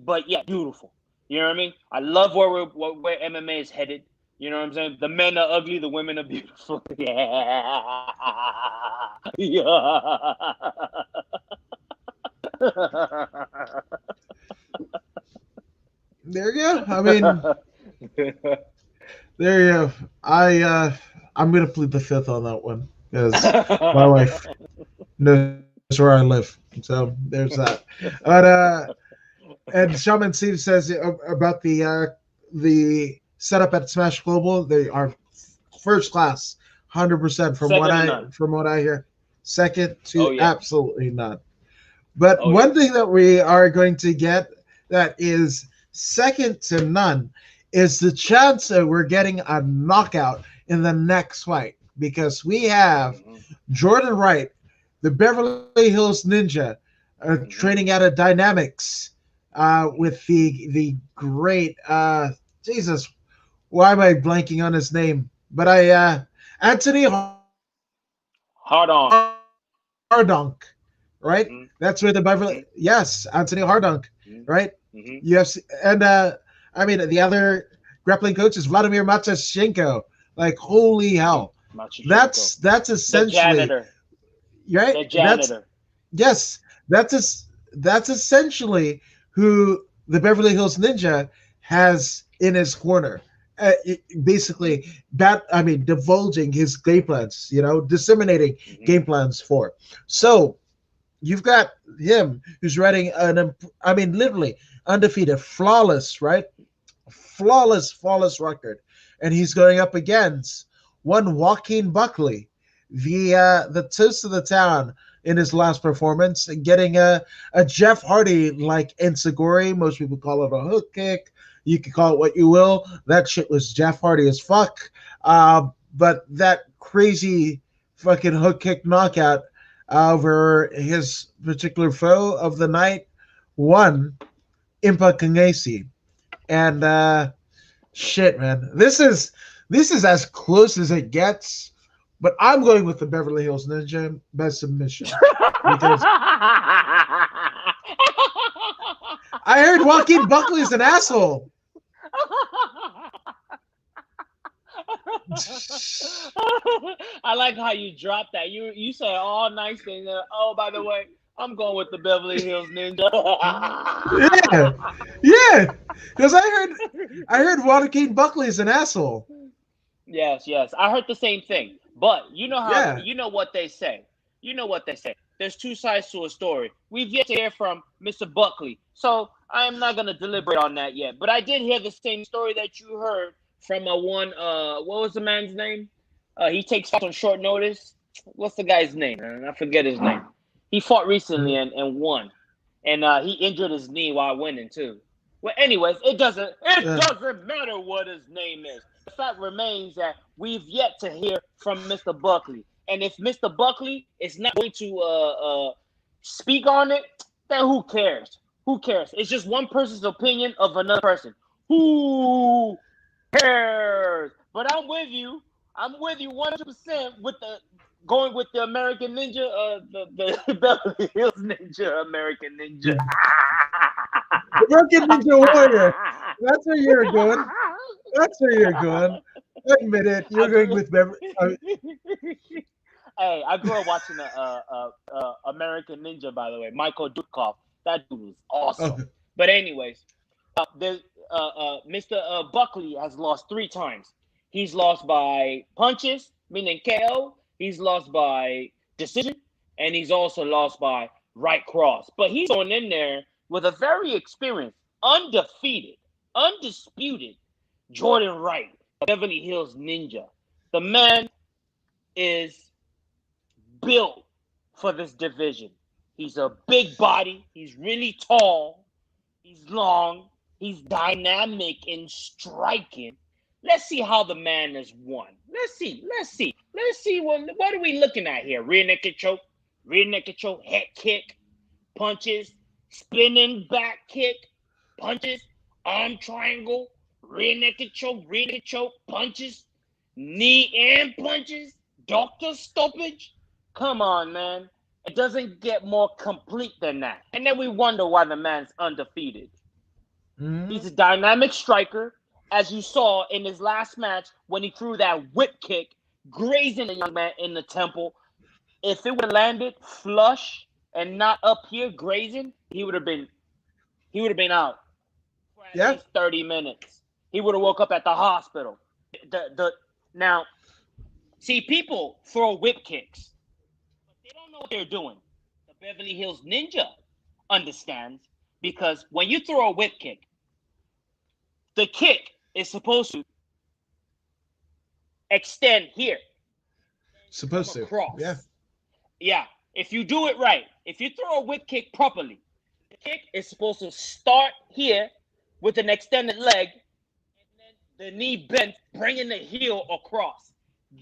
but yet beautiful. You know what I mean? I love where MMA is headed. You know what I'm saying? The men are ugly, the women are beautiful. Yeah. Yeah. There you go. I mean, there you go. I'm gonna plead the fifth on that one because my wife knows where I live. So there's that. But and Shaman Steve says about the setup at Smash Global, they are first class, 100% from what I hear. Second to absolutely none. But one thing that we are going to get that is second to none is the chance that we're getting a knockout in the next fight because we have Jordan Wright, the Beverly Hills Ninja, training out of Dynamics with the great Jesus. Why am I blanking on his name? But Anthony Hard on. Hardunk, right? Mm-hmm. That's where the Beverly. Yes, Anthony Hardunk, right? Mm-hmm. UFC, and I mean the other grappling coach is Vladimir Matyashenko. Like holy hell, that's The essentially janitor. right. The janitor. Yes, that's essentially who the Beverly Hills Ninja has in his corner. Basically, divulging his game plans, disseminating game plans for. So you've got him who's running literally undefeated, flawless, right? Flawless record, and he's going up against one Joaquin Buckley, the toast of the town in his last performance, and getting a Jeff Hardy like enziguri. Most people call it a hook kick. You can call it what you will. That shit was Jeff Hardy as fuck. But that crazy fucking hook kick knockout over his particular foe of the night won Impa Kangesi. And shit, man, this is as close as it gets. But I'm going with the Beverly Hills Ninja by submission because I heard Joaquin Buckley is an asshole. I like how you dropped that. You said all nice things. Oh, by the way, I'm going with the Beverly Hills Ninja. yeah, because I heard Joaquin Buckley is an asshole. Yes, I heard the same thing. But you know how you know what they say. There's two sides to a story. We've yet to hear from Mr. Buckley, so I'm not gonna deliberate on that yet. But I did hear the same story that you heard from one. What was the man's name? He takes fights on short notice. What's the guy's name? I forget his name. He fought recently and won, and he injured his knee while winning too. Well, anyways, it doesn't matter what his name is. The fact remains that we've yet to hear from Mr. Buckley, and if Mr. Buckley is not going to speak on it, then who cares? It's just one person's opinion of another person. Who cares? But I'm with you 100% with going with the American Ninja, the Beverly Hills Ninja, American Ninja. American Ninja Warrior. That's where you're going. Admit it. You're going with Beverly. Hey, I grew up watching American Ninja, by the way. Michael Dudkoff. That dude was awesome. Okay. But anyways, Mr. Buckley has lost 3 times. He's lost by punches, meaning KO. He's lost by decision, and he's also lost by right cross. But he's going in there with a very experienced, undefeated, undisputed Jordan Wright, Beverly Hills Ninja. The man is built for this division. He's a big body. He's really tall. He's long. He's dynamic in striking. Let's see how the man has won. Let's see. What are we looking at here? Rear naked choke, head kick, punches, spinning back kick, punches, arm triangle, rear naked choke, punches, knee and punches, doctor stoppage. Come on, man. It doesn't get more complete than that. And then we wonder why the man's undefeated. Mm-hmm. He's a dynamic striker, as you saw in his last match when he threw that whip kick, grazing the young man in the temple. If it would have landed flush and not up here grazing, he would have been out for at least 30 minutes. He would have woke up at the hospital. Now, see, people throw whip kicks, but they don't know what they're doing. The Beverly Hills Ninja understands, because when you throw a whip kick, the kick is supposed to extend here. Supposed to. Across. Yeah. If you do it right, if you throw a whip kick properly, the kick is supposed to start here with an extended leg, and then the knee bent, bringing the heel across.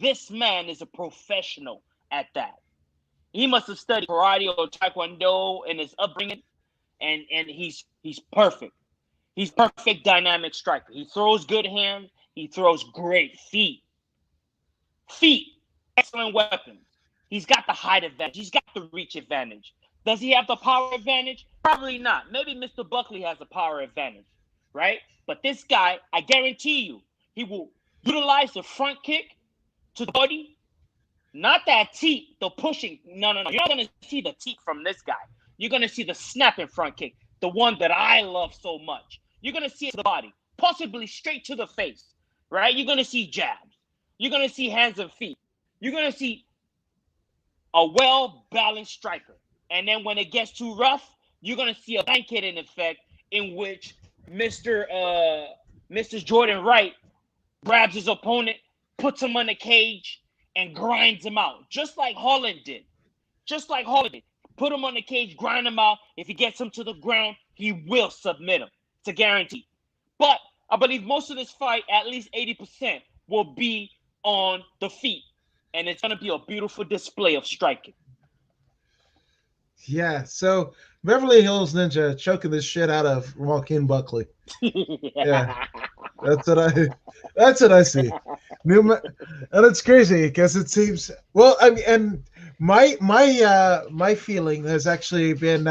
This man is a professional at that. He must have studied karate or taekwondo in his upbringing, and he's perfect. He's perfect dynamic striker. He throws good hands. He throws great feet. Feet, excellent weapons. He's got the height advantage. He's got the reach advantage. Does he have the power advantage? Probably not. Maybe Mr. Buckley has the power advantage, right? But this guy, I guarantee you, he will utilize the front kick to the body. Not that teep, the pushing. No. You're not going to see the teep from this guy. You're going to see the snapping front kick, the one that I love so much. You're going to see it to the body, possibly straight to the face, right? You're going to see jabs. You're going to see hands and feet. You're going to see a well-balanced striker. And then when it gets too rough, you're going to see a blanketing effect in which Mr. Jordan Wright grabs his opponent, puts him on the cage, and grinds him out, just like Holland did. Put him on the cage, grind him out. If he gets him to the ground, he will submit him. It's a guarantee. But I believe most of this fight, at least 80%, will be on the feet. And it's going to be a beautiful display of striking. Yeah, so Beverly Hills Ninja choking the shit out of Joaquin Buckley. Yeah, that's what I see. And it's crazy because it seems I mean, and my feeling has actually been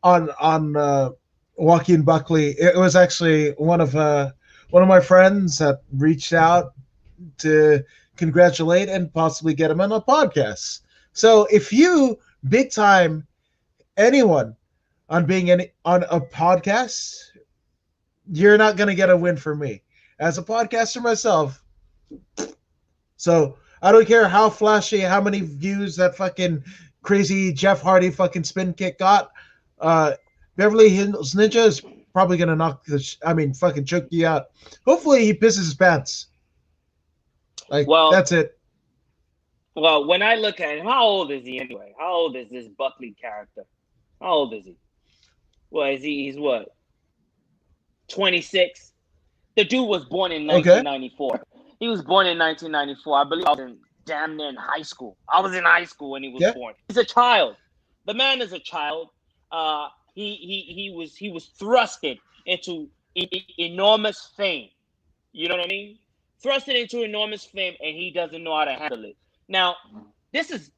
on Joaquin Buckley. It was actually one of my friends that reached out to congratulate and possibly get him on a podcast. So if you big time anyone on being on a podcast, you're not going to get a win for me as a podcaster myself. So I don't care how flashy, how many views that fucking crazy Jeff Hardy fucking spin kick got. Beverly Hills Ninja is probably going to fucking choke you out. Hopefully he pisses his pants. That's it. Well, when I look at him, how old is he anyway? How old is this Buckley character? How old is he? Well, he's what? 26? The dude was born in 1994. Okay. He was born in 1994. I believe I was damn near in high school. I was in high school when he was born. He's a child. The man is a child. He was thrusted into enormous fame. You know what I mean? Thrusted into enormous fame, and he doesn't know how to handle it. Now, this is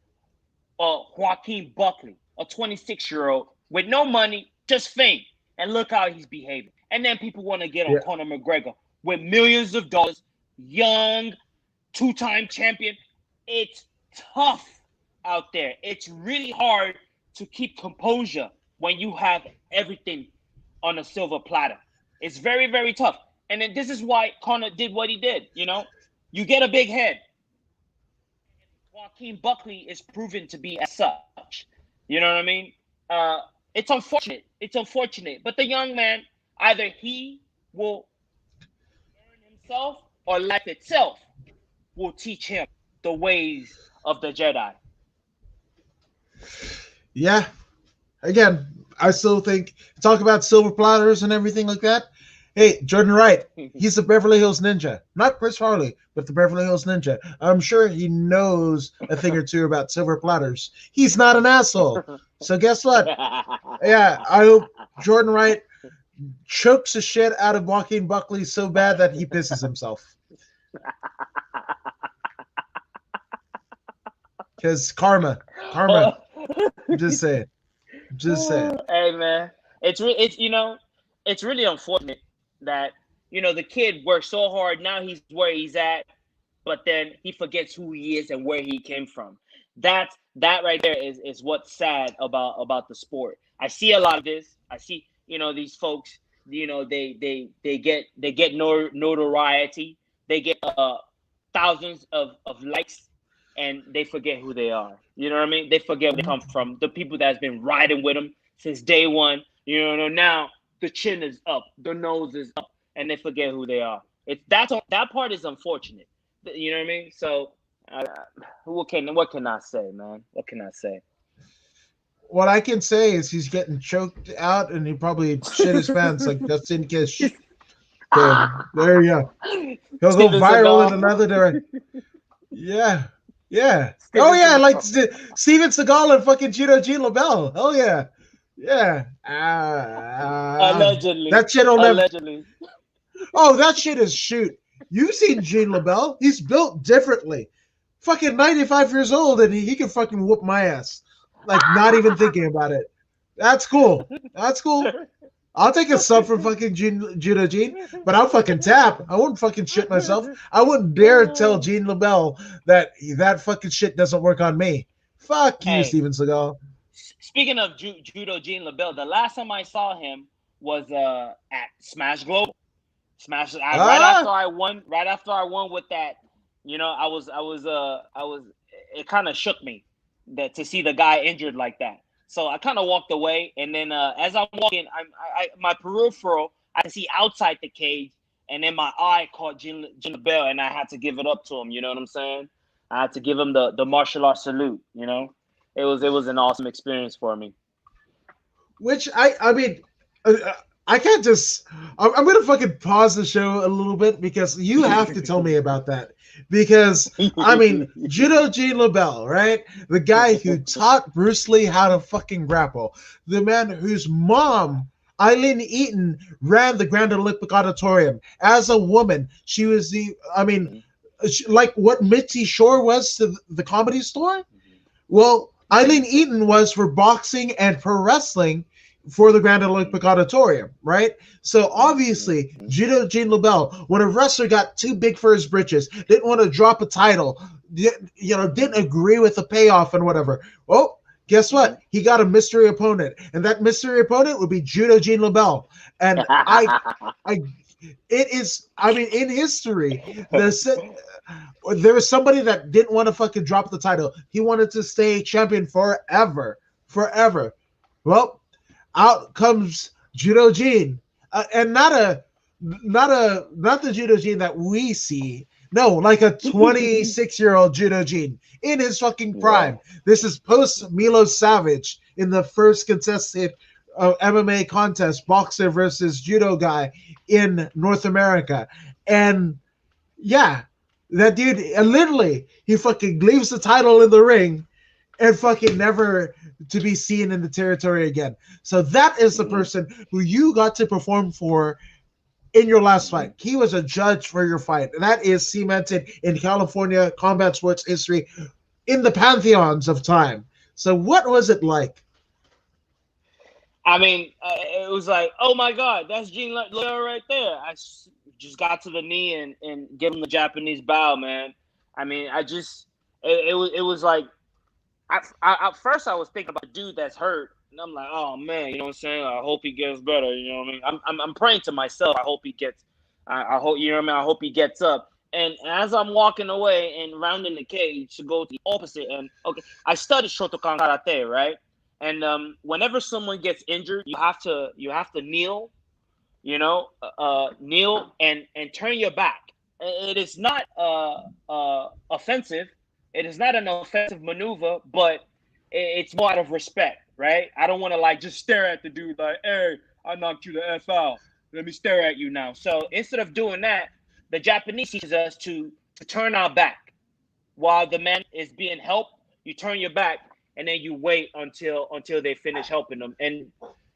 Joaquin Buckley, a 26-year-old with no money, just fame. And look how he's behaving. And then people want to get on Conor McGregor with millions of dollars, young, two-time champion. It's tough out there. It's really hard to keep composure when you have everything on a silver platter. It's very, very tough. And then this is why Conor did what he did, you know? You get a big head. Joaquin Buckley is proven to be as such. You know what I mean? It's unfortunate. But the young man, either he will learn himself or life itself will teach him the ways of the Jedi. Yeah. Again, I still think, talk about silver platters and everything like that. Hey, Jordan Wright, he's the Beverly Hills Ninja. Not Chris Farley, but the Beverly Hills Ninja. I'm sure he knows a thing or two about silver platters. He's not an asshole. So guess what? Yeah, I hope Jordan Wright chokes the shit out of Joaquin Buckley so bad that he pisses himself. Because karma. I'm just saying. Hey, man. It's really unfortunate that, the kid worked so hard. Now he's where he's at, but then he forgets who he is and where he came from. That right there is what's sad about the sport. I see a lot of this. I see, these folks, they get notoriety. They get thousands of likes, and they forget who they are. You know what I mean? They forget where they come from. The people that's been riding with them since day one. Now the chin is up, the nose is up, and they forget who they are. That part is unfortunate. You know what I mean? So, what can I say, man? What can I say? What I can say is he's getting choked out, and he probably shit his pants like Justin Kish. So, there you go. He'll go viral in another direction. Yeah. Oh yeah, like Steven Seagal and fucking Gino G. LaBelle. Hell yeah. Yeah. Allegedly. That shit will never. Allegedly. Oh, that shit is shoot. You've seen Gene LaBelle. He's built differently. Fucking 95 years old and he can fucking whoop my ass. Like, not even thinking about it. That's cool. That's cool. I'll take a sub from fucking Judo Gene, but I'll fucking tap. I wouldn't fucking shit myself. I wouldn't dare tell Gene LaBelle that that fucking shit doesn't work on me. Fuck you, Hey, Steven Seagal. speaking of Judo Gene LaBelle, the last time I saw him was at Smash Global. Right after I won. Right after I won with that, I was. It kind of shook me that to see the guy injured like that. So I kind of walked away, and then as I'm walking, my peripheral, I can see outside the cage, and then my eye caught Gene LaBelle, and I had to give it up to him. You know what I'm saying? I had to give him the martial arts salute. You know, it was an awesome experience for me. Which I mean, I can't just. I'm gonna fucking pause the show a little bit because you have to tell me about that. Because I mean, Judo Gene LaBelle, right? The guy who taught Bruce Lee how to fucking grapple, the man whose mom, Eileen Eaton, ran the Grand Olympic Auditorium. As a woman, she was the. I mean, like what Mitzi Shore was to the Comedy Store. Well, Eileen Eaton was for boxing and pro wrestling for the Grand Olympic Auditorium, right? So obviously, Judo Gene LaBelle, when a wrestler got too big for his britches, didn't want to drop a title, didn't agree with the payoff and whatever. Well, guess what? He got a mystery opponent, and that mystery opponent would be Judo Gene LaBelle. And it is. I mean, in history, there was somebody that didn't want to fucking drop the title. He wanted to stay champion forever, forever. Well, out comes Judo Gene, and not the Judo Gene that we see. No, like a 26-year-old Judo Gene in his fucking prime. Yeah. This is post Milo Savage in the first contested MMA contest, boxer versus judo guy in North America, and yeah, that dude literally he fucking leaves the title in the ring and fucking never to be seen in the territory again. So that is the person who you got to perform for in your last fight. He was a judge for your fight. And that is cemented in California combat sports history in the pantheons of time. So what was it like? I mean, it was like, oh my God, that's Gene LaBelle right there. I just got to the knee and give him the Japanese bow, man. I mean, it was like, at first I was thinking about the dude that's hurt, and I'm like, oh man, you know what I'm saying? I hope he gets better. You know what I mean? I'm praying to myself. I hope he gets. I hope you know what I mean. I hope he gets up. And as I'm walking away and rounding the cage to go to the opposite end, okay, I studied Shotokan Karate, right? And whenever someone gets injured, you have to kneel, kneel and turn your back. It is not offensive. It is not an offensive maneuver, but it's more out of respect, right? I don't want to like just stare at the dude like, hey, I knocked you the F out. Let me stare at you now. So instead of doing that, the Japanese teaches us to turn our back while the man is being helped. You turn your back and then you wait until they finish helping them. And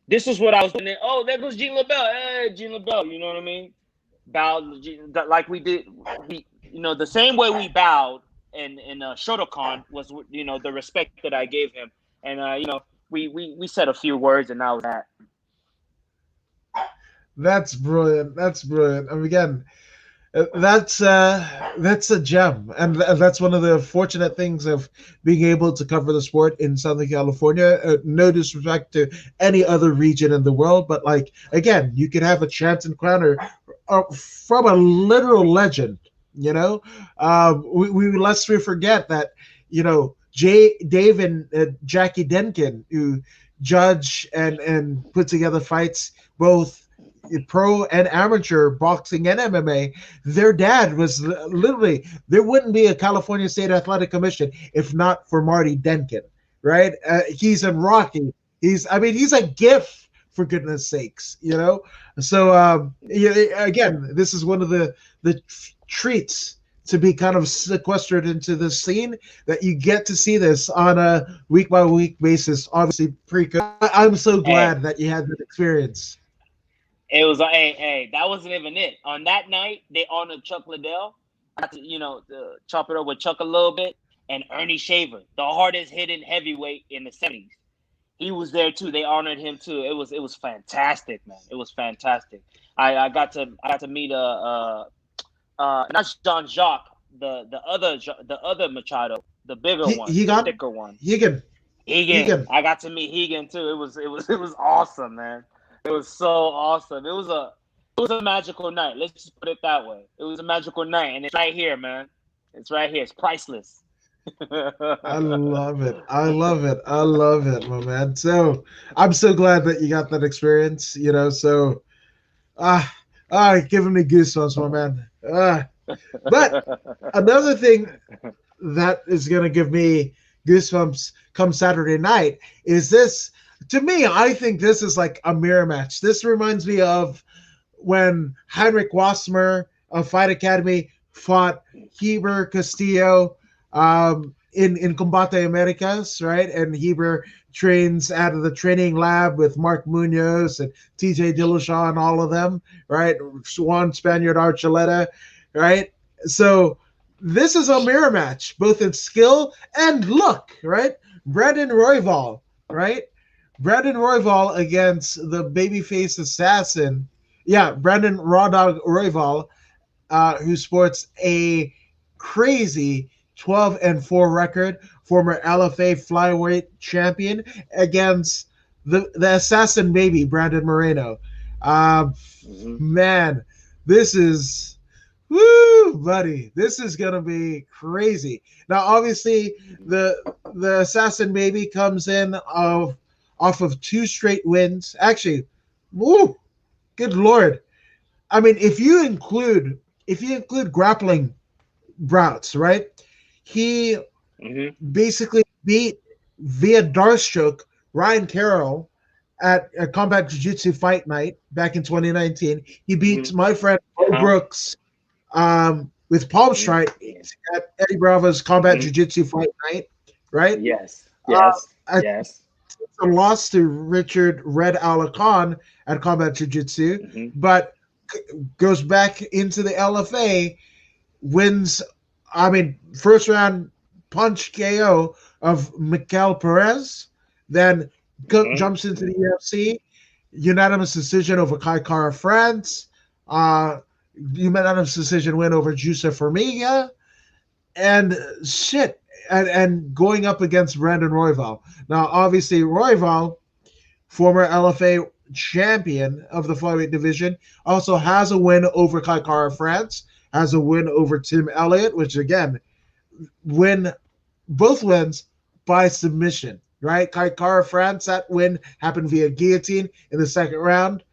this is what I was doing. Oh, there goes Gene LaBelle. Hey, Gene LaBelle. You know what I mean? Bowed like we did. The same way we bowed in Shotokan was, the respect that I gave him. And, we said a few words and that was that. That's brilliant. That's brilliant. And again, that's a gem, and that's one of the fortunate things of being able to cover the sport in Southern California. No disrespect to any other region in the world, but like again, you could have a chance encounter from a literal legend. Lest we forget that Dave and Jackie Denkin, who judge and put together fights both pro and amateur boxing and MMA, their dad was literally, there wouldn't be a California State Athletic Commission if not for Marty Denkin, right? He's in Rocky. He's a gift, for goodness sakes, So again, this is one of the treats to be kind of sequestered into this scene that you get to see this on a week by week basis. Obviously, I'm so Hey, glad that you had that experience. it was hey, that wasn't even it. On that night, they honored Chuck Liddell. I got to, chop it up with Chuck a little bit, and Ernie Shaver, the hardest hitting heavyweight in the 70s. He was there too. They honored him too. It was fantastic, man. It was fantastic. I got to meet not Jean Jacques, the other Machado, the bigger one, He the got thicker one. Higan. Higan. Higan. I got to meet Higan too. It was awesome, man. It was so awesome. It was a magical night. Let's just put it that way. It was a magical night, and it's right here, man. It's right here. It's priceless. I love it. I love it. I love it, my man. So I'm so glad that you got that experience. So ah giving me goosebumps, my man. But another thing that is gonna give me goosebumps come Saturday night is this. To me, I think this is like a mirror match. This reminds me of when Heinrich Wasmer of Fight Academy fought Heber Castillo in Combate Americas, right? And Heber trains out of the training lab with Mark Munoz and TJ Dillashaw and all of them, right? Juan Spaniard Archuleta, right? So this is a mirror match, both in skill and look, right? Brandon Royval, right? Brandon Royval against the babyface assassin. Yeah, Brandon Raw Dog Royval, who sports a crazy 12-4 record, former LFA flyweight champion, against the assassin baby, Brandon Moreno. Man, this is woo, buddy. This is gonna be crazy. Now, obviously, the assassin baby comes in off of 2 straight wins. Actually, woo, good lord. I mean, if you include grappling bouts, right? He basically beat via Darstroke Ryan Carroll at a Combat Jiu-Jitsu Fight Night back in 2019. He beats my friend Bo Brooks with palm strike at Eddie Bravo's Combat Jiu-Jitsu Fight Night, right? Yes. A loss to Richard Red Alakan at Combat Jiu-Jitsu, but goes back into the LFA, wins, first round punch KO of Miguel Perez, then jumps into the UFC, unanimous decision over Kai Kara France, unanimous decision win over Juicer Formiga, and shit, and going up against Brandon Royval. Now, obviously, Royval, former LFA champion of the flyweight division, also has a win over Kai Kara France, has a win over Tim Elliott, which again, both wins by submission, right? Kai Kara France, that win happened via guillotine in the second round.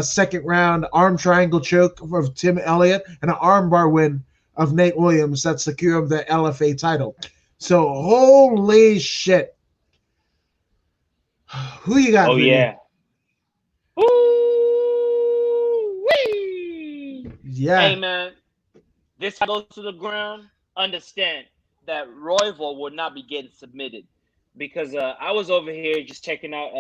Second round arm triangle choke of Tim Elliott, and an armbar win of Nate Williams that secured the LFA title. So holy shit. Who you got? Oh, Vinny? yeah. Ooh-wee. Yeah. Hey, man, this goes to the ground. Understand that Royval will not be getting submitted, because I was over here just checking out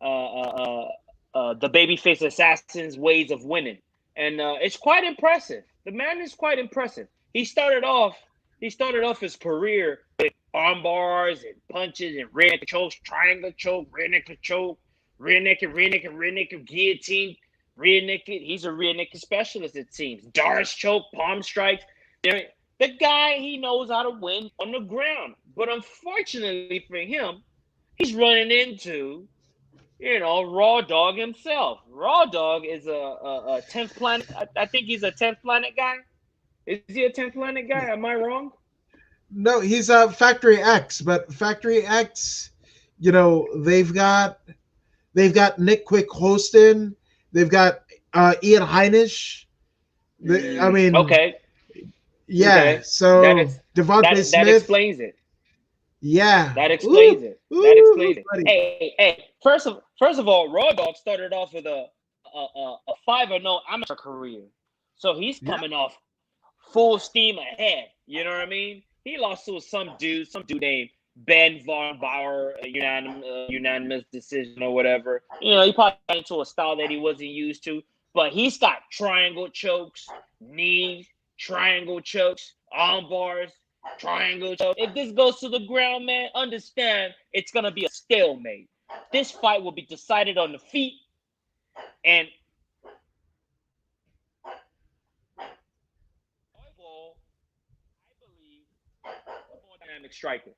the babyface assassin's ways of winning, and it's quite impressive. The man is quite impressive. He started off his career with arm bars and punches and rear naked chokes, triangle choke, rear naked choke, rear naked, guillotine, rear naked. He's a rear naked specialist, it seems. Doris choke, palm strikes. The guy, he knows how to win on the ground. But unfortunately for him, he's running into, Raw Dog himself. Raw Dog is a 10th planet. I think he's a 10th planet guy. Is he a 10th planet guy? Am I wrong? No, he's a Factory X, but Factory X, they've got Nick Quick hosting, they've got Ian Heinisch. Okay. Yeah, okay. So Devontae Smith. That explains it. Yeah. That explains it. That explains it. Hey. First of all, Raw Dog started off with a 5-0 amateur career. So he's coming off full steam ahead. You know what I mean? He lost to some dude named Ben Von Bauer, a unanimous decision or whatever. You know, he probably got into a style that he wasn't used to. But he's got triangle chokes, knees, triangle chokes, arm bars, triangle chokes. If this goes to the ground, man, understand it's going to be a stalemate. This fight will be decided on the feet. And I believe a more dynamic striker.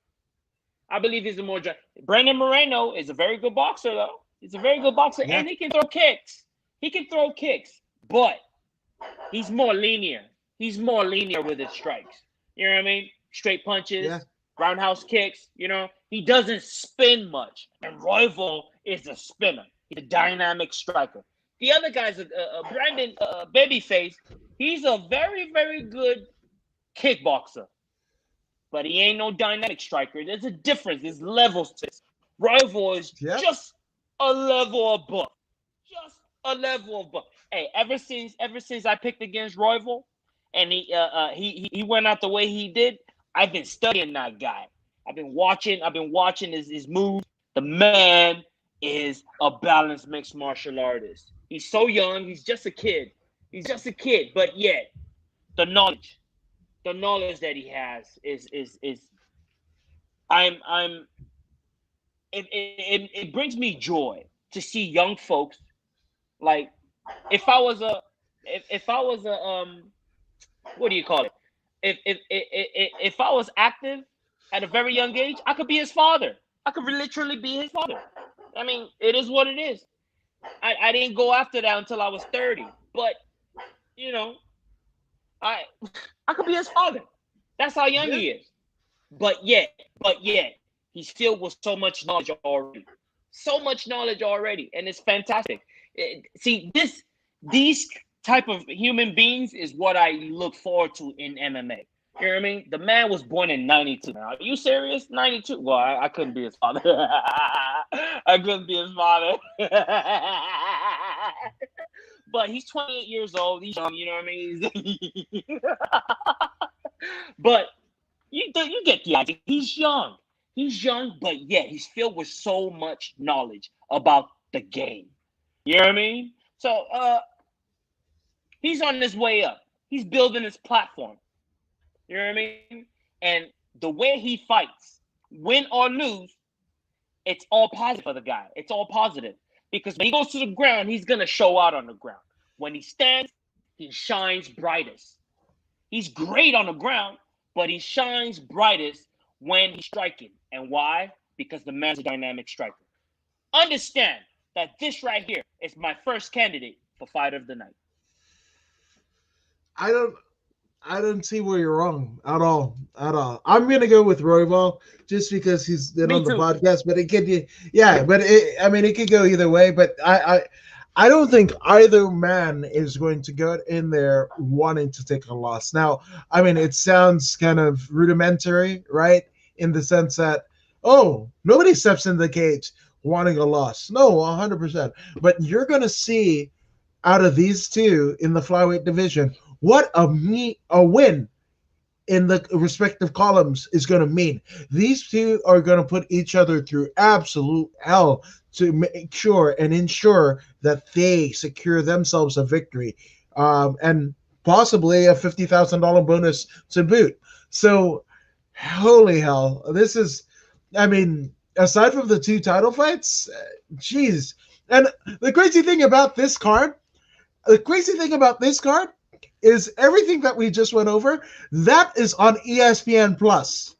I believe he's a more. Brandon Moreno is a very good boxer, though. He's a very good boxer, and he can throw kicks. He can throw kicks, but he's more linear. He's more linear with his strikes. You know what I mean? Straight punches, roundhouse kicks. You know, he doesn't spin much. And Royval is a spinner. He's a dynamic striker. The other guy's Brandon Babyface. He's a very, very good kickboxer. But he ain't no dynamic striker. There's a difference. There's levels to this. Royval is just a level above. Just a level above. Hey, ever since I picked against Royval and he went out the way he did, I've been studying that guy. I've been watching his moves. The man is a balanced mixed martial artist. He's so young. He's just a kid. But yet, the knowledge that he has is it brings me joy to see young folks. Like if I was a what do you call it? If I was active at a very young age, I could be his father. I could literally be his father. I mean, it is what it is. I didn't go after that until I was 30. But you know, I could be his father. That's how young he is. But yet, he's filled with so much knowledge already. And it's fantastic. See, these type of human beings is what I look forward to in MMA. You know what I mean? The man was born in 92. Now, are you serious? 92? Well, I couldn't be his father. I couldn't be his father. But he's 28 years old. He's young, you know what I mean? But you get the idea. He's young. But yet he's filled with so much knowledge about the game. You know what I mean? So he's on his way up. He's building his platform. You know what I mean? And the way he fights, win or lose, it's all positive for the guy. It's all positive. Because when he goes to the ground, he's going to show out on the ground. When he stands, he shines brightest. He's great on the ground, but he shines brightest when he's striking. And why? Because the man's a dynamic striker. Understand that this right here is my first candidate for Fighter of the Night. I don't see where you're wrong at all. I'm gonna go with Royval just because he's been on the podcast, but it could, it could go either way. But I don't think either man is going to go in there wanting to take a loss. Now, I mean, it sounds kind of rudimentary, right? In the sense that, nobody steps in the cage wanting a loss. No, 100%. But you're going to see out of these two in the flyweight division what a win in the respective columns is going to mean. These two are going to put each other through absolute hell to make sure and ensure that they secure themselves a victory, and possibly a $50,000 bonus to boot. So, holy hell, this is, I mean, aside from the two title fights, geez. And the crazy thing about this card is everything that we just went over, that is on ESPN Plus.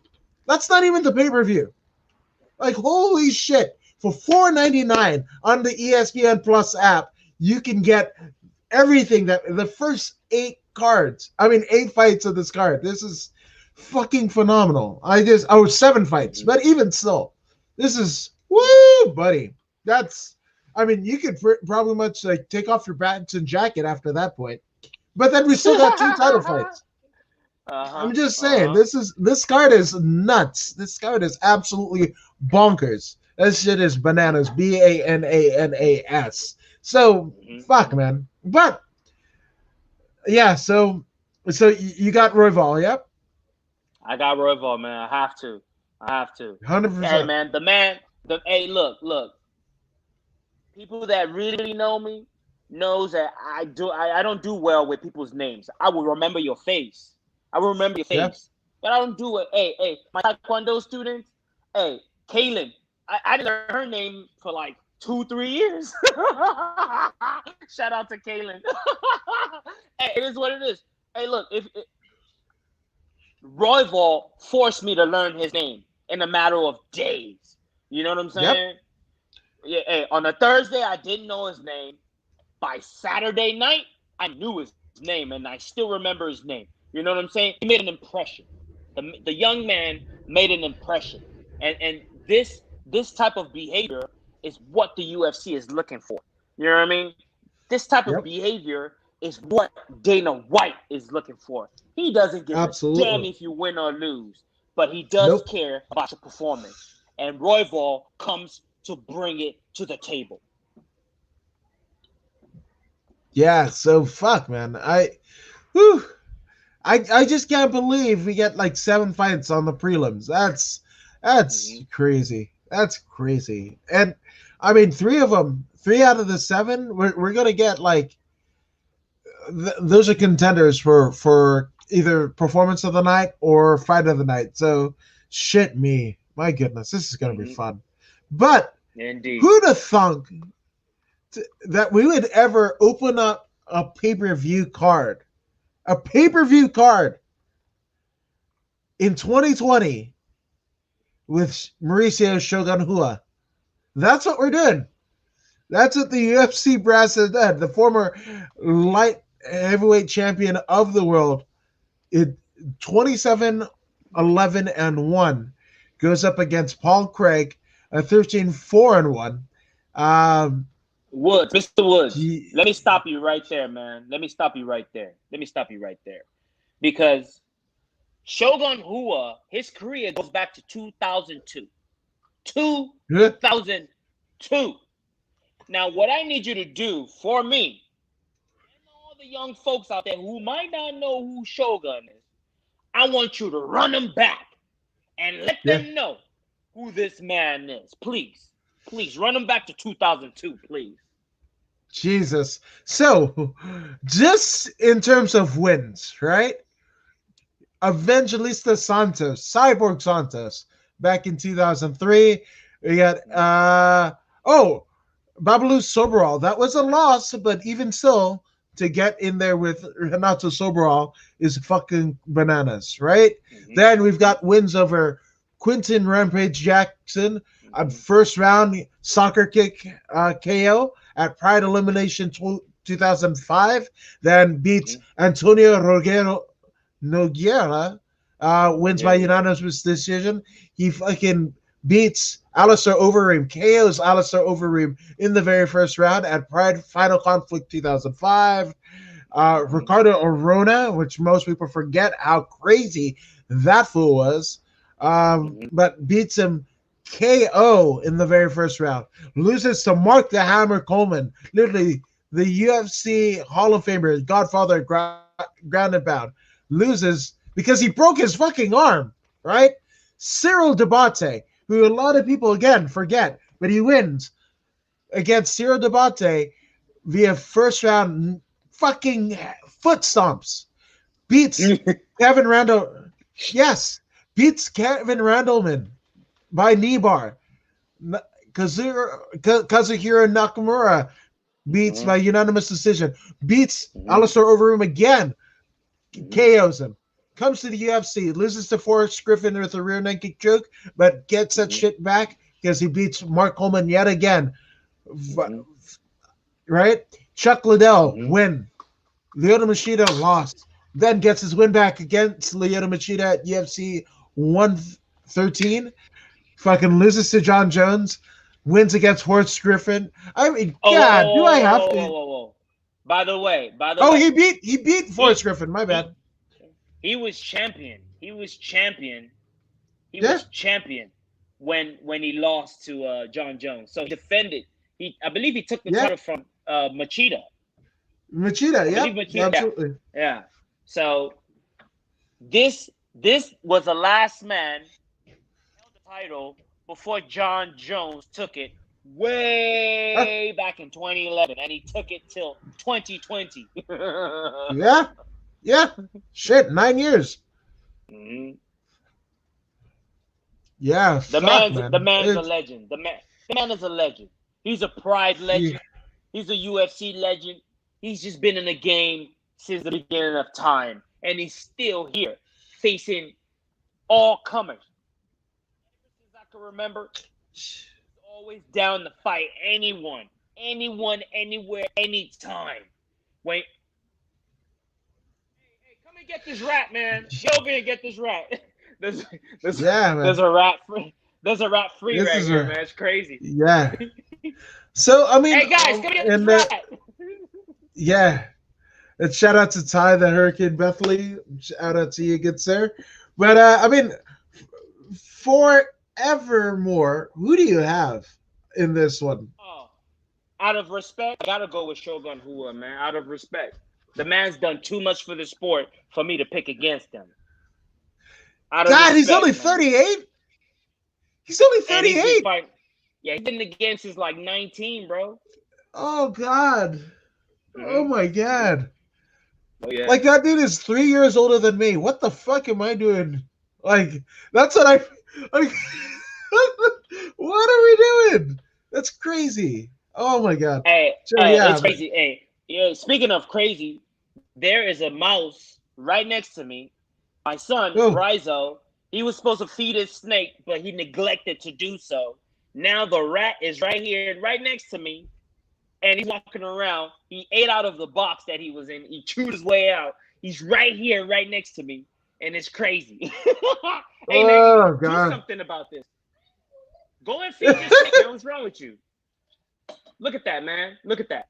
That's not even the pay-per-view. Like, holy shit. For $4.99 on the ESPN Plus app, you can get everything that the first 8 fights of this card. This is fucking phenomenal. 7 fights, but even still, this is woo, buddy. You could probably much like take off your pants and jacket after that point. But then we still got 2 title fights. I'm just saying, this card is nuts. This card is absolutely bonkers. That shit is bananas. BANANAS. So fuck, man. But yeah, so So you got Royval, yep. I got Royval, man. I have to. I have to. Hey, 100%. man, the man. Hey, look. People that really know me knows that I don't do well with people's names. I will remember your face. I will remember your Yeah. face. But I don't do it. Hey, my Taekwondo students, hey, Kaylin, I didn't learn her name for like 2-3 years. Shout out to Kaylin. Hey, it is what it is. Hey, look, if Royval forced me to learn his name in a matter of days. You know what I'm Yep. saying? Yeah, hey, on a Thursday, I didn't know his name. By Saturday night, I knew his name, and I still remember his name. You know what I'm saying? He made an impression. The young man made an impression, and this type of behavior is what the UFC is looking for. You know what I mean? This type of Yep. behavior is what Dana White is looking for. He doesn't give a damn Absolutely. if you win or lose, but he does Nope. care about your performance. And Royval comes to bring it to the table. Yeah. So fuck, man. Whew, I just can't believe we get like 7 fights on the prelims. That's Mm-hmm. crazy. That's crazy. And I mean, three of them, 3 out of the 7, we're gonna get like those are contenders for either performance of the night or fight of the night. So shit me, my goodness, this is gonna be Mm-hmm. fun. But Indeed. who'd have thunk that we would ever open up a pay-per-view card in 2020 with Mauricio Shogun Hua? That's what we're doing. That's what the UFC brass has done. The former light heavyweight champion of the world, it 27-11-1, goes up against Paul Craig, a 13-4-1. Um, Woods, Mr. Woods, he, let me stop you right there, man. Let me stop you right there. Let me stop you right there. Because Shogun Hua, his career goes back to 2002. 2002. Now, what I need you to do for me, and all the young folks out there who might not know who Shogun is, I want you to run them back and let yeah, them know who this man is. Please. Please, run them back to 2002, please. Jesus. So, just in terms of wins, right? Evangelista Santos, Cyborg Santos, back in 2003. We got Babalu Sobral. That was a loss, but even still, to get in there with Renato Sobral is fucking bananas, right? Mm-hmm. Then we've got wins over Quinton Rampage Jackson, a first round soccer kick KO at Pride Elimination 2005. Then beats Antonio Nogueira, wins by unanimous decision. He fucking beats Alistair Overeem, KOs Alistair Overeem in the very first round at Pride Final Conflict 2005. Ricardo Arona, which most people forget how crazy that fool was, but beats him KO in the very first round. Loses to Mark the Hammer Coleman, literally the UFC Hall of Famer, Godfather ground and pound. Loses because he broke his fucking arm, right? Cyril Debate, who a lot of people again forget, but he wins against Cyril Debate via first round fucking foot stomps. Beats Kevin Randall. Yes, beats Kevin Randleman by knee bar. Kazuhiro Nakamura beats by unanimous decision. Beats Alistair Overeem again. KOs him. Comes to the UFC, loses to Forrest Griffin with a rear naked choke, but gets that shit back because he beats Mark Coleman yet again. Right? Chuck Liddell win. Lyoto Machida lost. Then gets his win back against Lyoto Machida at UFC 113. Fucking loses to John Jones. Wins against Forrest Griffin. I mean, God, do I have to? Whoa. By the way, He beat Forrest Griffin. My bad. He was champion. He was champion Yeah. when he lost to John Jones. So he defended. I believe he took the title from Machida. Machida, yeah, absolutely. Yeah. So this was the last man held the title before John Jones took it way back in 2011, and he took it till 2020. Yeah. Shit, 9 years. Mm-hmm. Yeah, fuck, The man. man's a legend. The man is a legend. He's a Pride legend. He's a UFC legend. He's just been in the game since the beginning of time, and he's still here, facing all comers. Ever since I can remember, he's always down to fight anyone, anywhere, anytime. Wait, hey, come and get this rat, man. Get over here and get this rat. There's a rat free. There's a rat free This right is here, man. It's crazy. Yeah. So I mean, hey guys, come get this rat. Yeah. And shout out to Ty the Hurricane Bethley. Shout out to you, good sir. But I mean, forevermore, who do you have in this one? Oh, out of respect, I gotta go with Shogun Rua, man. Out of respect, the man's done too much for the sport for me to pick against him. God, respect, he's only 38. He's only 38. He's been in the game since like 19, bro. Oh God. Mm-hmm. Oh my God. Oh, yeah. Like that dude is 3 years older than me. What the fuck am I doing? Like that's what I like. What are we doing? That's crazy. Oh my God. Hey, it's crazy. Hey, yeah. Speaking of crazy, there is a mouse right next to me. My son, Rizo, he was supposed to feed his snake, but he neglected to do so. Now the rat is right here, right next to me, and he's walking around. He ate out of the box that he was in. He chewed his way out. He's right here, right next to me, and it's crazy. Hey, man, do something about this. Go and feed your snake, man. What's wrong with you? Look at that, man. Look at that.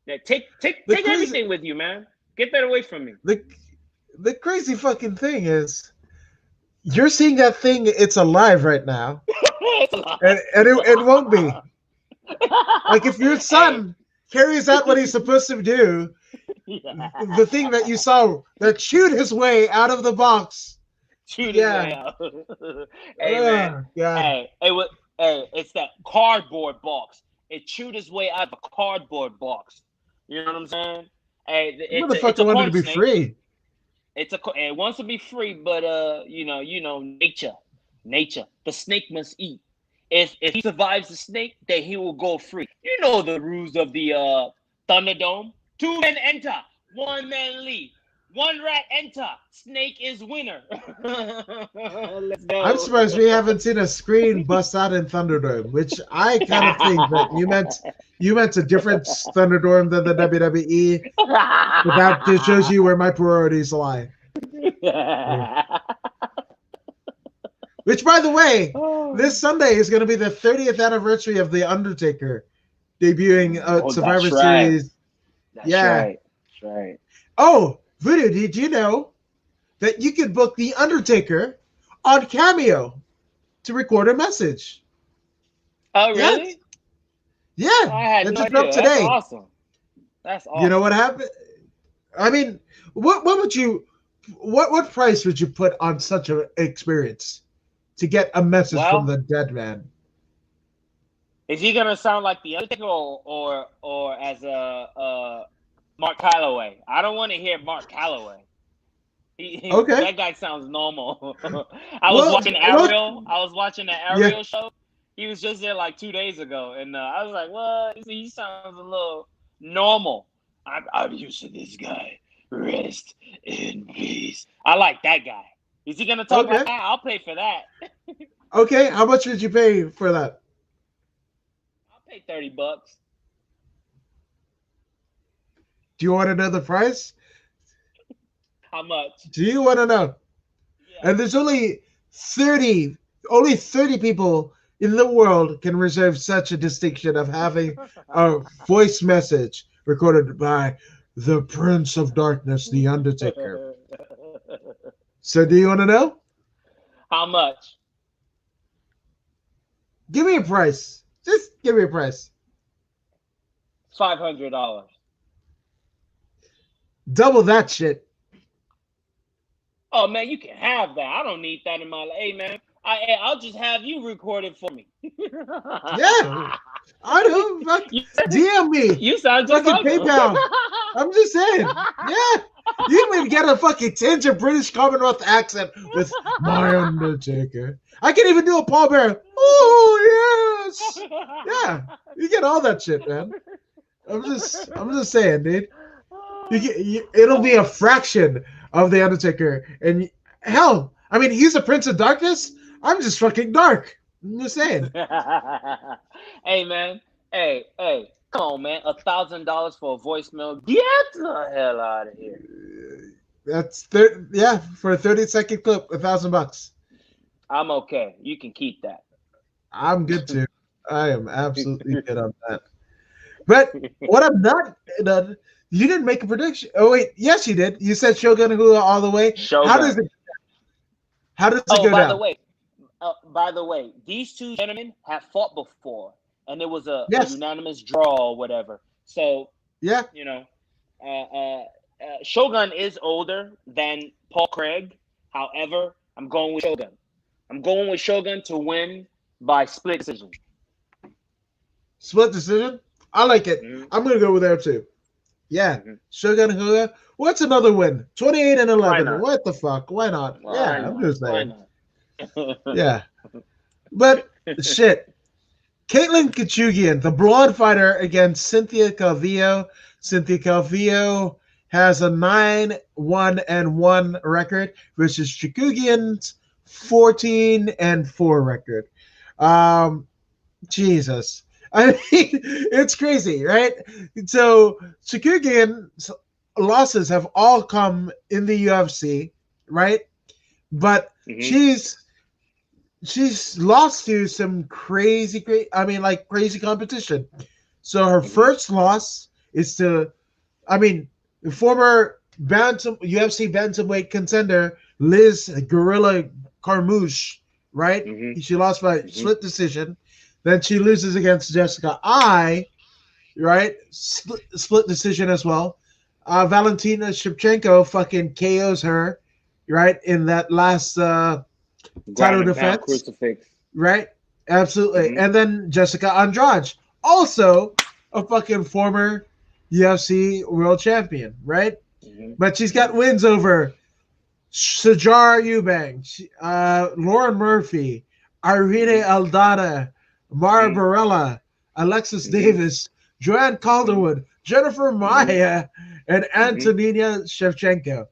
Yeah, take everything with you, man. Get that away from me. The crazy fucking thing is, you're seeing that thing. It's alive right now, and it won't be. Like if your son carries out what he's supposed to do, the thing that you saw that chewed his way out of the box, his way out. Hey man, it's that cardboard box. It chewed his way out of a cardboard box. You know what I'm saying? Hey, motherfucker wanted to be snake. free. It wants to be free, but nature. The snake must eat. If he survives the snake, then he will go free. You know the rules of the Thunderdome. 2 men enter, 1 man leave. 1 rat enter. Snake is winner. Let's go. I'm surprised we haven't seen a screen bust out in Thunderdome, which I kind of think that you meant a different Thunderdome than the WWE. But that just shows you where my priorities lie. Which, by the way, this Sunday is going to be the 30th anniversary of The Undertaker debuting Survivor Series. That's right. That's right. Oh, Voodoo, did you know that you could book The Undertaker on Cameo to record a message? Oh, really? Yeah. I had no idea. Today. That's awesome. That's awesome. You know what happened? I mean, what price would you put on such an experience to get a message from the dead man? Is he gonna sound like the Undertaker or as a Mark Calloway? I don't want to hear Mark Calloway. Okay. That guy sounds normal. I was watching the Ariel show. He was just there like 2 days ago, and I was like, "What? He sounds a little normal." I'm used to this guy. Rest in peace. I like that guy. Is he gonna talk like that? I'll pay for that. Okay, how much would you pay for that? I'll pay $30. Do you want to know the price? How much? Do you want to know? Yeah. And there's only 30 people in the world can reserve such a distinction of having a voice message recorded by the Prince of Darkness, The Undertaker. So do you want to know? How much? Give me a price. Just give me a price. $500. Double that shit. Oh man, you can have that. I don't need that in my life. Hey man, I'll just have you record it for me. Yeah, I do. Fuck, you, DM me. you sound just Fucking like him. PayPal. I'm just saying. Yeah. You can even get a fucking tinge of British Commonwealth accent with my Undertaker. I can even do a Paul Bearer. Oh yes. Yeah. You get all that shit, man. I'm just saying, dude. It'll be a fraction of the Undertaker. And hell, I mean, he's a Prince of Darkness. I'm just fucking dark. I'm just saying. Hey man, hey, come on man, $1,000 for a voicemail? Get the hell out of here. That's yeah, for a 30-second clip, $1,000. I'm okay. You can keep that. I'm good too. I am absolutely good on that. But what I'm not done, you didn't make a prediction. Oh wait, yes you did. You said Shogun Hua all the way. Shogun. How does it Oh, go down? by the way, these two gentlemen have fought before, and it was a Yes. unanimous draw or whatever. So Yeah. you know, Shogun is older than Paul Craig. However, I'm going with Shogun. I'm going with Shogun to win by split decision. Split decision? I like it. Mm-hmm. I'm gonna go with there too. Yeah. Mm-hmm. Shogun Hua. What's another win? 28-11. Why What the fuck? Why not? Why Yeah, I'm not? just Why saying. not? Yeah. But shit. Caitlin Kachugian, the blonde fighter against Cynthia Calvillo. Cynthia Calvillo has a 9-1-1 record versus Chikugian's 14-4 record. Jesus. I mean, it's crazy, right? So Chikugian's losses have all come in the UFC, right? But Mm-hmm. she's lost to some crazy competition. So her first loss is to, the former UFC bantamweight contender Liz Gorilla Carmouche, right? Mm-hmm. She lost by split decision. Then she loses against Jessica I, right? Split decision as well. Valentina Shevchenko fucking KOs her, right, in that last title defense. Crucifix. Right? Absolutely. And then Jessica Andrade, also a fucking former UFC world champion, right? But she's got wins over Sajar Eubank, Lauren Murphy, Irene Aldana, Mara Barella, Alexis Davis, Joanne Calderwood, Jennifer Maya, and Antonina Shevchenko.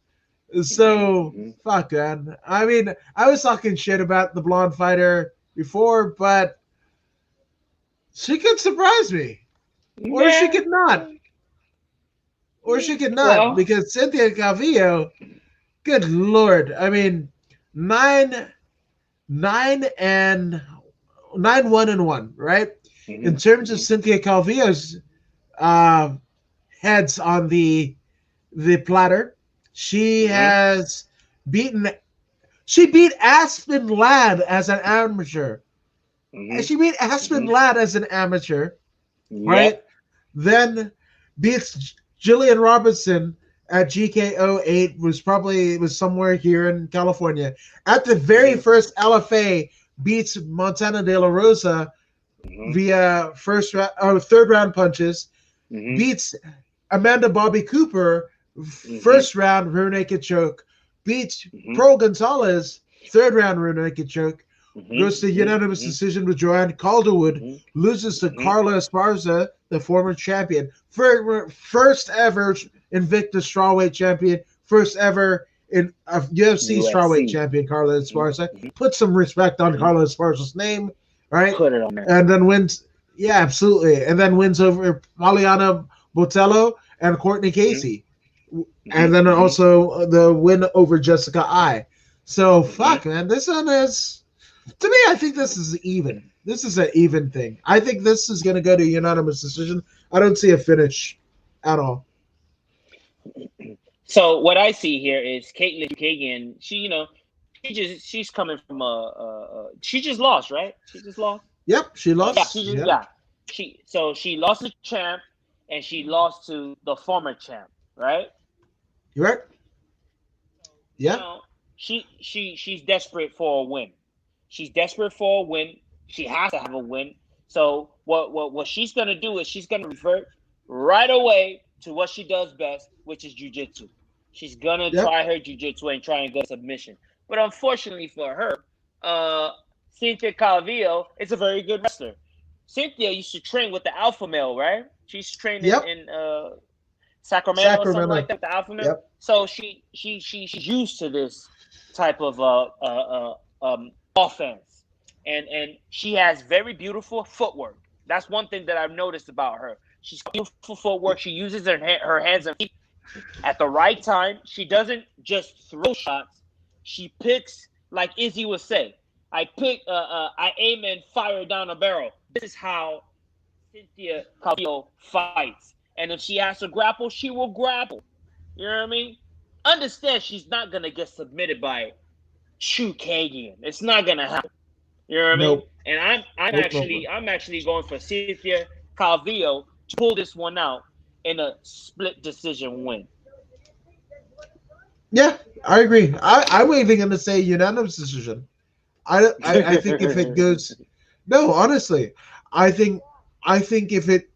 So, fuck, man. I mean, I was talking shit about the blonde fighter before, but she could surprise me. Or she could not. Well, because Cynthia Calvillo, good lord. I mean, 9-1-1, right? In terms of Cynthia Calvillo's heads on the platter, she has she beat Aspen Ladd as an amateur. She beat Aspen Ladd as an amateur, right? Then beats Jillian Robinson at GK08, was somewhere here in California. At the very first LFA, beats Montana De La Rosa via third round punches. Beats Amanda Bobby Cooper, first round rear naked choke. Beats Pro Gonzalez, third round rear naked choke. Goes to unanimous decision with Joanne Calderwood. Loses to Carla Esparza, the former champion. First ever Invictus strawweight champion. First ever in a UFC strawweight champion, Carla Esparza. Put some respect on Carla Esparza's name, right? Put it on there. And then wins. Yeah, absolutely. And then wins over Poliana Botello and Courtney Casey. And then also the win over Jessica I. So, fuck, man. This one is... To me, I think this is even. This is an even thing. I think this is going to go to unanimous decision. I don't see a finish at all. So what I see here is Caitlin Kagan. She's coming from she just lost, right? She just lost. Yep, she lost. She lost to champ, and she lost to the former champ, right? You right? You Yeah. know, she's desperate for a win. She's desperate for a win. She has to have a win. So what she's gonna do is she's gonna revert right away to what she does best, which is jujitsu. She's gonna Yep. try her jujitsu and try and go submission. But unfortunately for her, Cynthia Calvillo is a very good wrestler. Cynthia used to train with the Alpha Male, right? She's training Yep. in Sacramento or something like Sacramento. that, the Alpha Male. Yep. So she's used to this type of offense, and she has very beautiful footwork. That's one thing that I've noticed about her. She's got beautiful footwork. She uses her hands and feet at the right time. She doesn't just throw shots. She picks, like Izzy would say, I aim and fire down a barrel. This is how Cynthia Calvillo fights. And if she has to grapple, she will grapple. You know what I mean? Understand she's not gonna get submitted by Chu Kagan. It's not gonna happen. You know what I mean? Nope. And Nope. Nope. I'm actually going for Cynthia Calvillo to pull this one out in a split decision win. Yeah, I agree. I'm even going to say unanimous decision. I think if it goes, no, honestly, I think if it,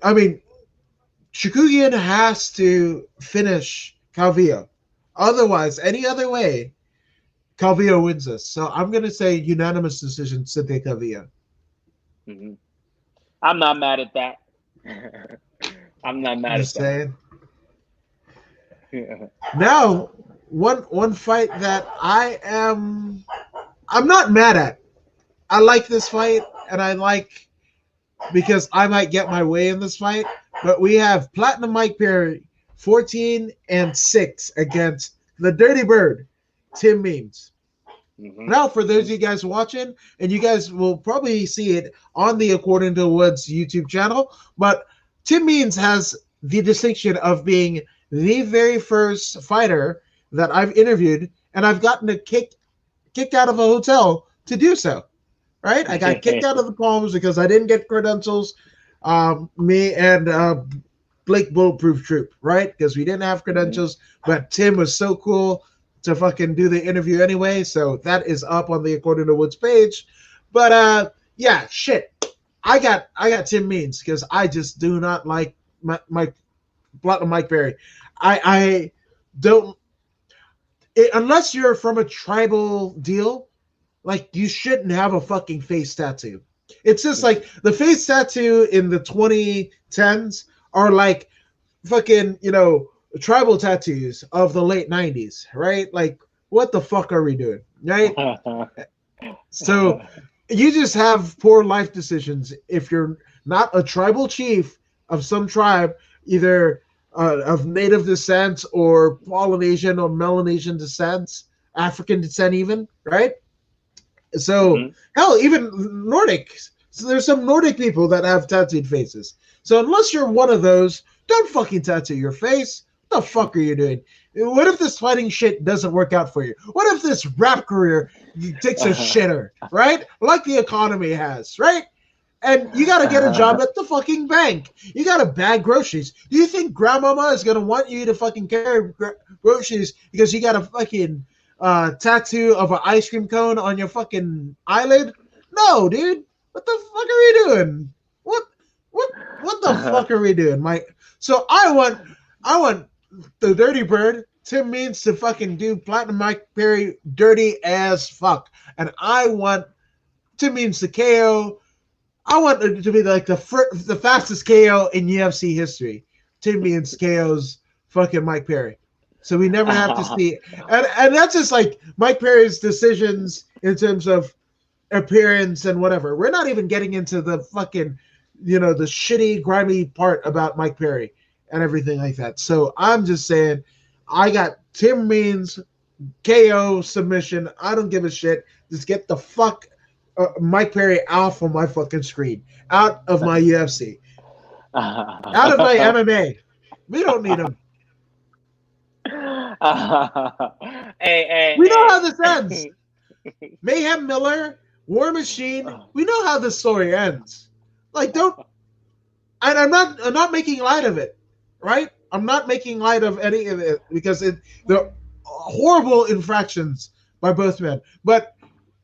I mean, Shikugian has to finish Calvillo. Otherwise, any other way, Calvillo wins this. So I'm going to say unanimous decision, Cynthia Calvillo. Mm-hmm. I'm not mad at that. I'm not mad Just at saying. that. Now, one fight that I'm not mad at. I like this fight, and I like because I might get my way in this fight. But we have Platinum Mike Perry, 14-6 against the Dirty Bird, Tim Means. Mm-hmm. Now, for those of you guys watching, and you guys will probably see it on the According to Woods YouTube channel, but Tim Means has the distinction of being the very first fighter that I've interviewed, and I've gotten kicked out of a hotel to do so. Right? I got kicked out of the Palms because I didn't get credentials. Me and Blake Bulletproof Troop, right? Because we didn't have credentials, but Tim was so cool to fucking do the interview anyway. So that is up on the According to Woods page. But yeah, shit. I got Tim Means because I just do not like my Platinum Mike Perry. I don't unless you're from a tribal deal, like you shouldn't have a fucking face tattoo. It's just like the face tattoo in the 2010s are like fucking, tribal tattoos of the late 90s, right? Like, what the fuck are we doing, right? So you just have poor life decisions if you're not a tribal chief of some tribe, either of native descent or Polynesian or Melanesian descent, African descent even, right? So hell, even Nordic. So there's some Nordic people that have tattooed faces. So unless you're one of those, don't fucking tattoo your face. What the fuck are you doing? What if this fighting shit doesn't work out for you? What if this rap career takes a shitter, right? Like the economy has, right? And you got to get a job at the fucking bank. You got to bag groceries. Do you think grandmama is going to want you to fucking carry groceries because you got a fucking tattoo of an ice cream cone on your fucking eyelid? No, dude. What the fuck are we doing? What the fuck are we doing, Mike? So I want the Dirty Bird, Tim Means, to fucking do Platinum Mike Perry dirty as fuck. And I want Tim Means to KO. I want it to be like the fastest KO in UFC history. Tim Means KO's fucking Mike Perry. So we never have to see it. And that's just like Mike Perry's decisions in terms of appearance and whatever. We're not even getting into the fucking, the shitty, grimy part about Mike Perry and everything like that. So I'm just saying, I got Tim Means KO submission. I don't give a shit. Just get the fuck Mike Perry out from my fucking screen, out of my UFC, out of my MMA. We don't need him. We know how this ends. Mayhem Miller, War Machine. We know how this story ends. Like, don't. And I'm not making light of it, right? I'm not making light of any of it because they're horrible infractions by both men. But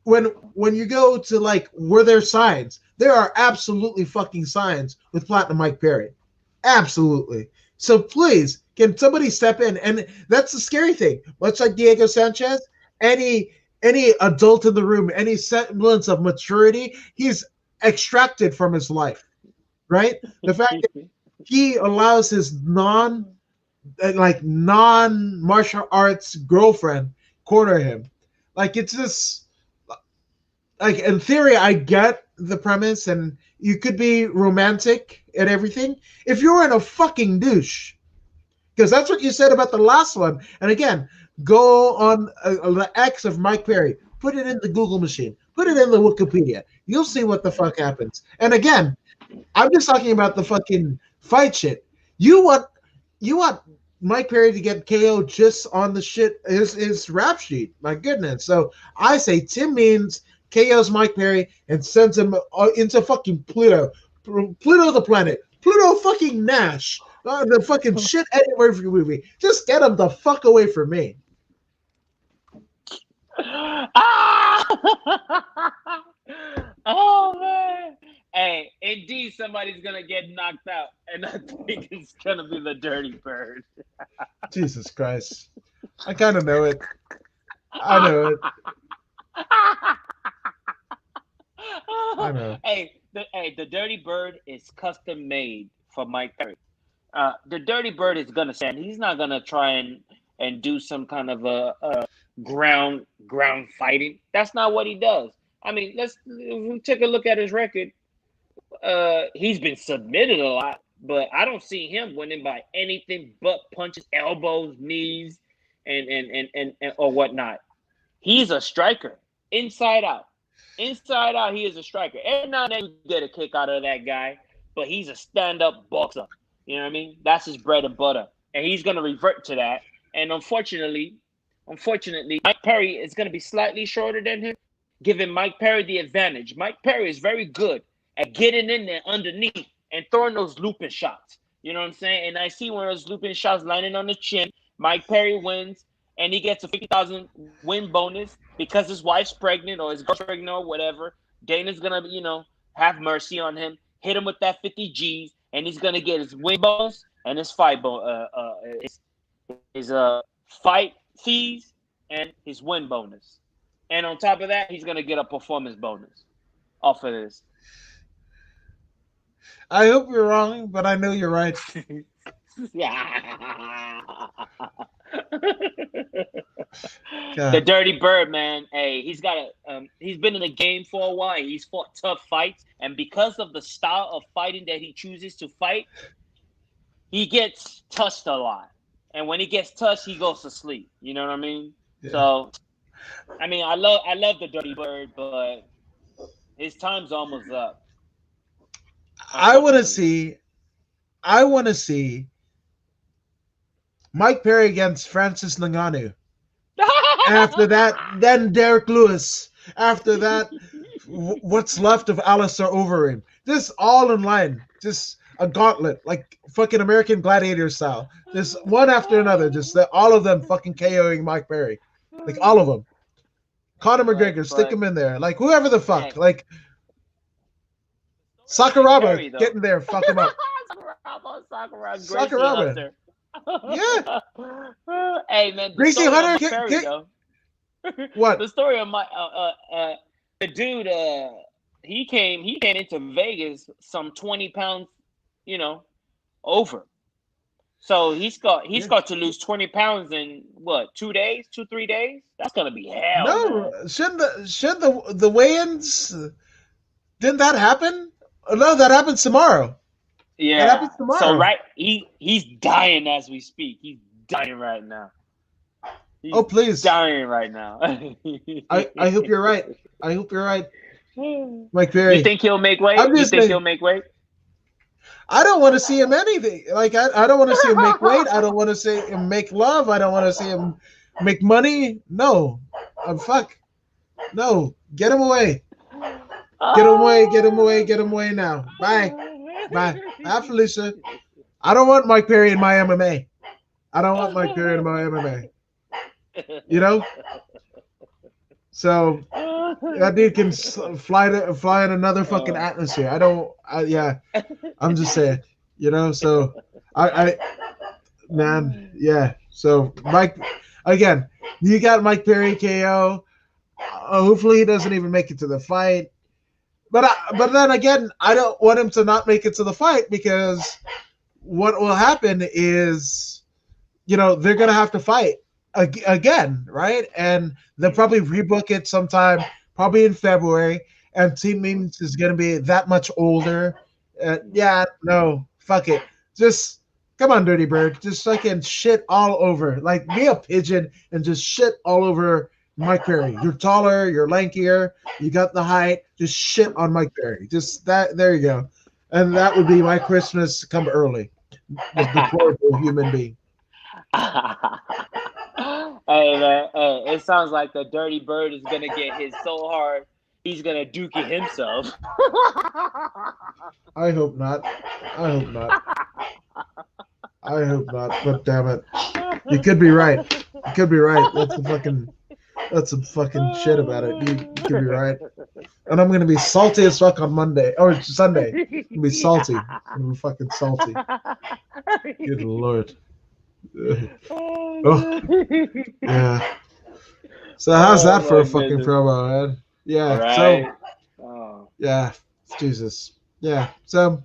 when you go to like were there signs, there are absolutely fucking signs with Platinum Mike Perry, absolutely. So please, can somebody step in? And that's the scary thing. Much like Diego Sanchez, any any adult in the room, any semblance of maturity, he's extracted from his life, right? The fact that he allows his non martial arts girlfriend corner him, like it's just like in theory, I get the premise, and you could be romantic and everything if you were in a fucking douche, because that's what you said about the last one. And again, go on the X of Mike Perry, put it in the Google machine, put it in the Wikipedia. You'll see what the fuck happens. And again, I'm just talking about the fucking fight shit. You want Mike Perry to get KO just on the shit his rap sheet. My goodness. So I say Tim Means KO's Mike Perry and sends him into fucking Pluto. Pluto the planet. Pluto fucking Nash. The fucking shit Eddie Murphy movie. Just get him the fuck away from me. Oh man. Hey, indeed somebody's gonna get knocked out, and I think it's gonna be the Dirty Bird. Jesus Christ. I kind of know it. I know it. I know. Hey, the Dirty Bird is custom made for Mike Perry. The Dirty Bird is gonna stand. He's not gonna try and do some kind of a ground fighting. That's not what he does. I mean, if we take a look at his record. He's been submitted a lot, but I don't see him winning by anything but punches, elbows, knees, and or whatnot. He's a striker, inside out. Inside out, he is a striker. Every now and then you get a kick out of that guy, but he's a stand-up boxer. You know what I mean? That's his bread and butter, and he's going to revert to that. And unfortunately, Mike Perry is going to be slightly shorter than him, giving Mike Perry the advantage. Mike Perry is very good at getting in there underneath and throwing those looping shots. You know what I'm saying? And I see one of those looping shots landing on the chin. Mike Perry wins, and he gets a 50,000 win bonus because his wife's pregnant or his girl's pregnant or whatever. Dana's going to, have mercy on him, hit him with that 50 G's, and he's going to get his win bonus and his fight his fight fees and his win bonus. And on top of that, he's going to get a performance bonus off of this. I hope you're wrong, but I know you're right. The Dirty Bird, man. Hey, he's been in the game for a while. He's fought tough fights, and because of the style of fighting that he chooses to fight, he gets touched a lot. And when he gets touched, he goes to sleep. You know what I mean? Yeah. So, I mean, I love the Dirty Bird, but his time's almost up. I want to see Mike Perry against Francis Ngannou. After that, then Derek Lewis. After that, what's left of Alistair Overeem. Just all in line. Just a gauntlet, like fucking American Gladiator style. Just one after another. Just all of them fucking KOing Mike Perry. Like all of them. Conor McGregor, stick him in there. Like whoever the fuck. Like Sakuraba, get in there, fuck him up. Sakuraba. Yeah. Hey man, Gracie Hunter. What? The story of my the dude. He came into Vegas some 20 pounds, over. So he's got to lose 20 pounds in what 2 days, 3 days. That's gonna be hell. No, man. Should the weigh-ins? Didn't that happen? No, that happens tomorrow. Yeah. That happens tomorrow. So he's dying as we speak. He's dying right now. Please. Dying right now. I hope you're right. I hope you're right. Mike Perry. You think he'll make weight? He'll make weight? I don't want to see him anything. Like I don't want to see him make weight. I don't want to see him make love. I don't want to see him make money. No. Fuck. No. Get him away. Get him away now. Bye. Bye. Bye, Felicia. I don't want Mike Perry in my MMA. I don't want Mike Perry in my MMA. You know? So that dude can fly in another fucking atmosphere. Yeah, I'm just saying, so I man, yeah. So Mike, again, you got Mike Perry KO. Hopefully he doesn't even make it to the fight. But then again, I don't want him to not make it to the fight, because what will happen is, they're gonna have to fight again, right? And they'll probably rebook it sometime, probably in February. And Team Means is gonna be that much older. Yeah, no, fuck it. Just come on, Dirty Bird. Just fucking shit all over. Like, be a pigeon and just shit all over Mike Perry. You're taller, you're lankier, you got the height. Just shit on Mike Perry. Just that. There you go. And that would be my Christmas come early. This deplorable human being. Hey man, hey, it sounds like the Dirty Bird is gonna get hit so hard he's gonna duke it himself. I hope not. I hope not. I hope not. But damn it, you could be right. You could be right. That's some fucking shit about it. You could be right. And I'm gonna be salty as fuck on Monday or Sunday. I'm gonna be salty. I'm gonna be fucking salty. Good Lord. Oh, yeah. So how's that for a fucking promo, man? Yeah. Right. Yeah. Jesus. Yeah. So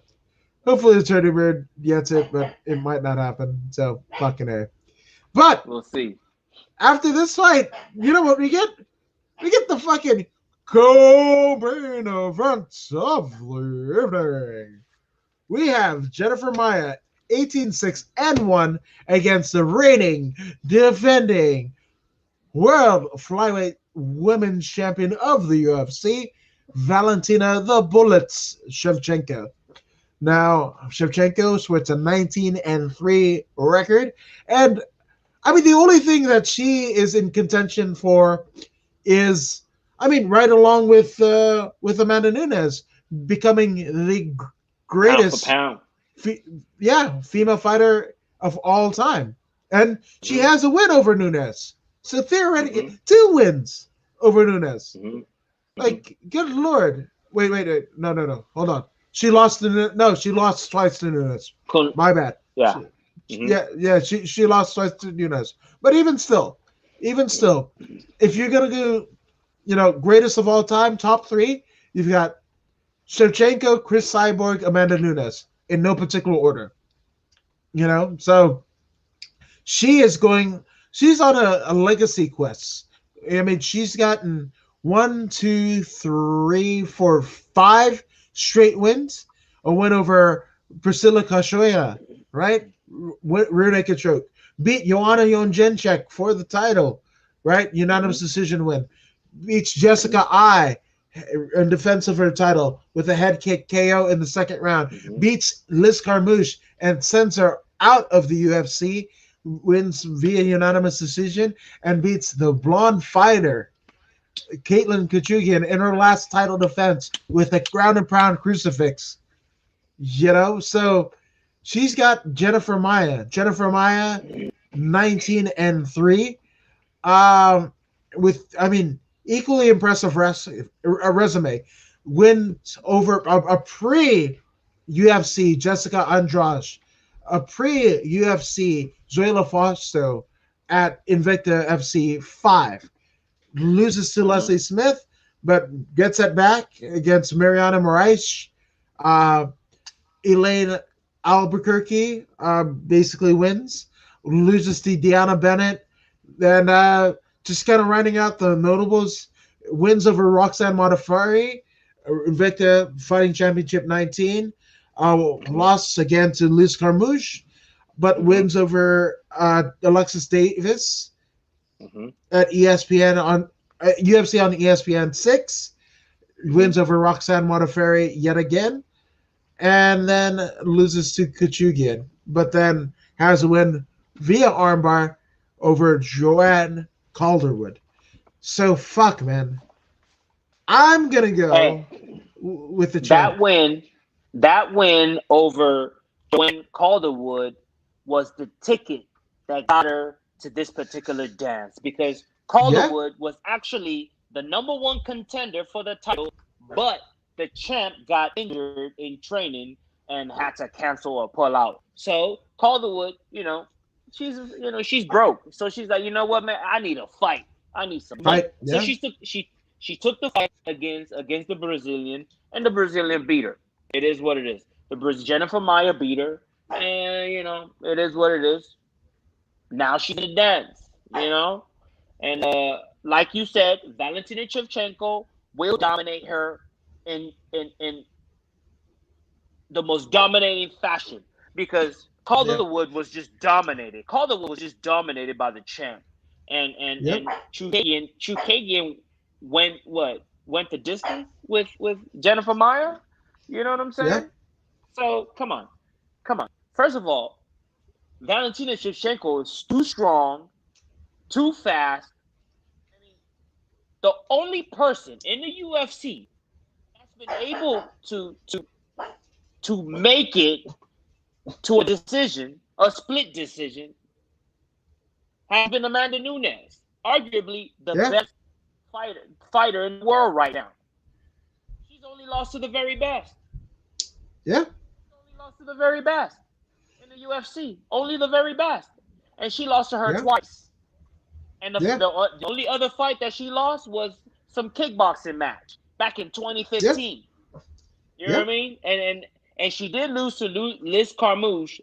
hopefully the Dirty Bird gets it, but it might not happen. So fucking A. But we'll see. After this fight, you know what we get? We get the fucking co-main event of the evening. We have Jennifer Maia 18-6-1 against the reigning, defending world flyweight women's champion of the UFC, Valentina the Bullets Shevchenko. Now, Shevchenko with a 19-3 record, and I mean, the only thing that she is in contention for is, right along with Amanda Nunes, becoming the greatest female fighter of all time. And she has a win over Nunes. So theoretically, 2 wins over Nunes. Like, good Lord. Wait. No. Hold on. She lost twice to Nunes. My bad. Yeah. She lost twice to Nunes. But even still, if you're gonna do, greatest of all time, top 3, you've got Shevchenko, Chris Cyborg, Amanda Nunes, in no particular order. So she's on a legacy quest. She's gotten 1, 2, 3, 4, 5 straight wins. A win over Priscilla Cachoeira, right? Rear naked choke. Beat Joanna Jędrzejczyk for the title, right? Unanimous decision win. Beats Jessica Ai in defense of her title with a head kick KO in the second round. Beats Liz Carmouche and sends her out of the UFC. Wins via unanimous decision and beats the blonde fighter Caitlin Kachugian in her last title defense with a ground and pound crucifix. So she's got Jennifer Maia 19-3, with equally impressive resume. Wins over a pre-UFC Jessica Andrade, a pre-UFC Zoila Fausto at Invicta FC 5. Loses to Leslie Smith, but gets it back against Mariana Moraes. Elaine Albuquerque basically wins. Loses to Deanna Bennett. Then just kind of rounding out the notables, wins over Roxanne Modafferi, Invicta Fighting Championship 19. Lost again to Liz Carmouche, but wins over Alexis Davis at ESPN on UFC on ESPN 6. Wins over Roxanne Modafferi yet again, and then loses to Kachugian, but then has a win via armbar over Joanne Calderwood. So fuck, man. I'm gonna go with the champ. That win over Joanne Calderwood was the ticket that got her to this particular dance, because Yeah. Calderwood was actually the number one contender for the title, but the champ got injured in training and had to cancel or pull out. So Calderwood, she's broke. So she's like, you know what, man, I need a fight. I need some money. Fight. So Yeah. she took the fight against the Brazilian, and the Brazilian beat her. It is what it is. Jennifer Maia beat her, and it is what it is. Now she's in the dance, and like you said, Valentina Shevchenko will dominate her in the most dominating fashion, because Yeah. Calderwood was just dominated. Calderwood was just dominated by the champ, and Yep. Chukagian went the distance with Jennifer Maia. You know what I'm Yeah. saying? So come on. First of all, Valentina Shevchenko is too strong, too fast. I mean, the only person in the UFC that's been able to make it to a decision, a split decision, has been Amanda Nunes, arguably the Yeah. best fighter in the world right now. She's only lost to the very best. Yeah. Only lost to the very best in the UFC. Only the very best, and she lost to her Yeah. twice. And Yeah. the only other fight that she lost was some kickboxing match back in Yeah. 2015. You know Yeah. what I mean? And she did lose to Liz Carmouche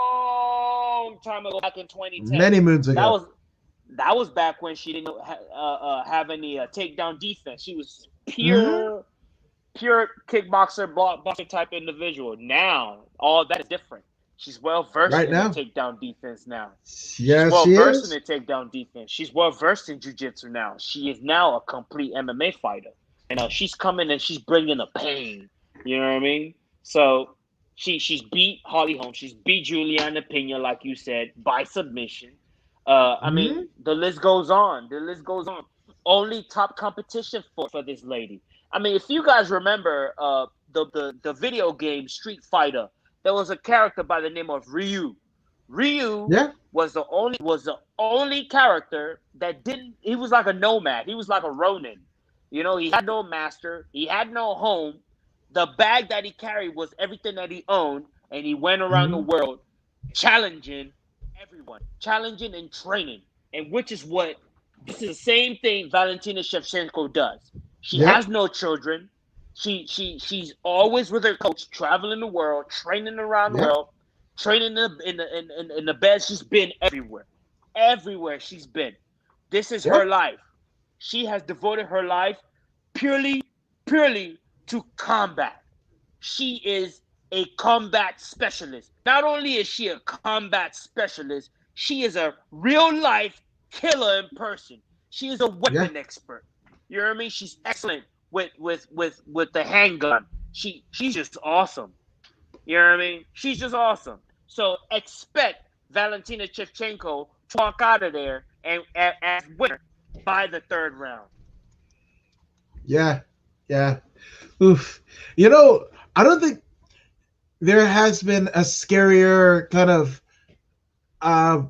long time ago, back in 2010. Many moons ago. That was back when she didn't have any takedown defense. She was Mm-hmm. pure kickboxer, boxer type individual. Now all that is different. She's well versed Right in the now. takedown defense now. She's Yes, well she versed in is. the takedown defense. She's well versed in jiu-jitsu now. She is now a complete MMA fighter. And she's coming and she's bringing the pain. You know what I mean? So she's beat Holly Holm. She's beat Juliana Pena, like you said, by submission. I Mm-hmm. mean, the list goes on. The list goes on. Only top competition for this lady. I mean, if you guys remember the video game Street Fighter, there was a character by the name of Ryu. Ryu Yeah. was the only character that didn't. He was like a nomad. He was like a Ronin. He had no master. He had no home. The bag that he carried was everything that he owned, and he went around the Mm-hmm. world challenging everyone, challenging and training, and which is what this is the same thing Valentina Shevchenko does. She Yep. has no children. She's always with her coach, traveling the world, training around the Yep. world, training in the bed. She's been everywhere she's been. This is her Yep. life. She has devoted her life purely to combat. She is a combat specialist. Not only is she a combat specialist, she is a real life killer in person. She is a Yeah. weapon expert. You know what I mean? She's excellent with the handgun. She's just awesome. You know what I mean? She's just awesome. So expect Valentina Shevchenko to walk out of there and as winner by the third round. Yeah. Yeah. Oof. I don't think there has been a scarier kind of uh,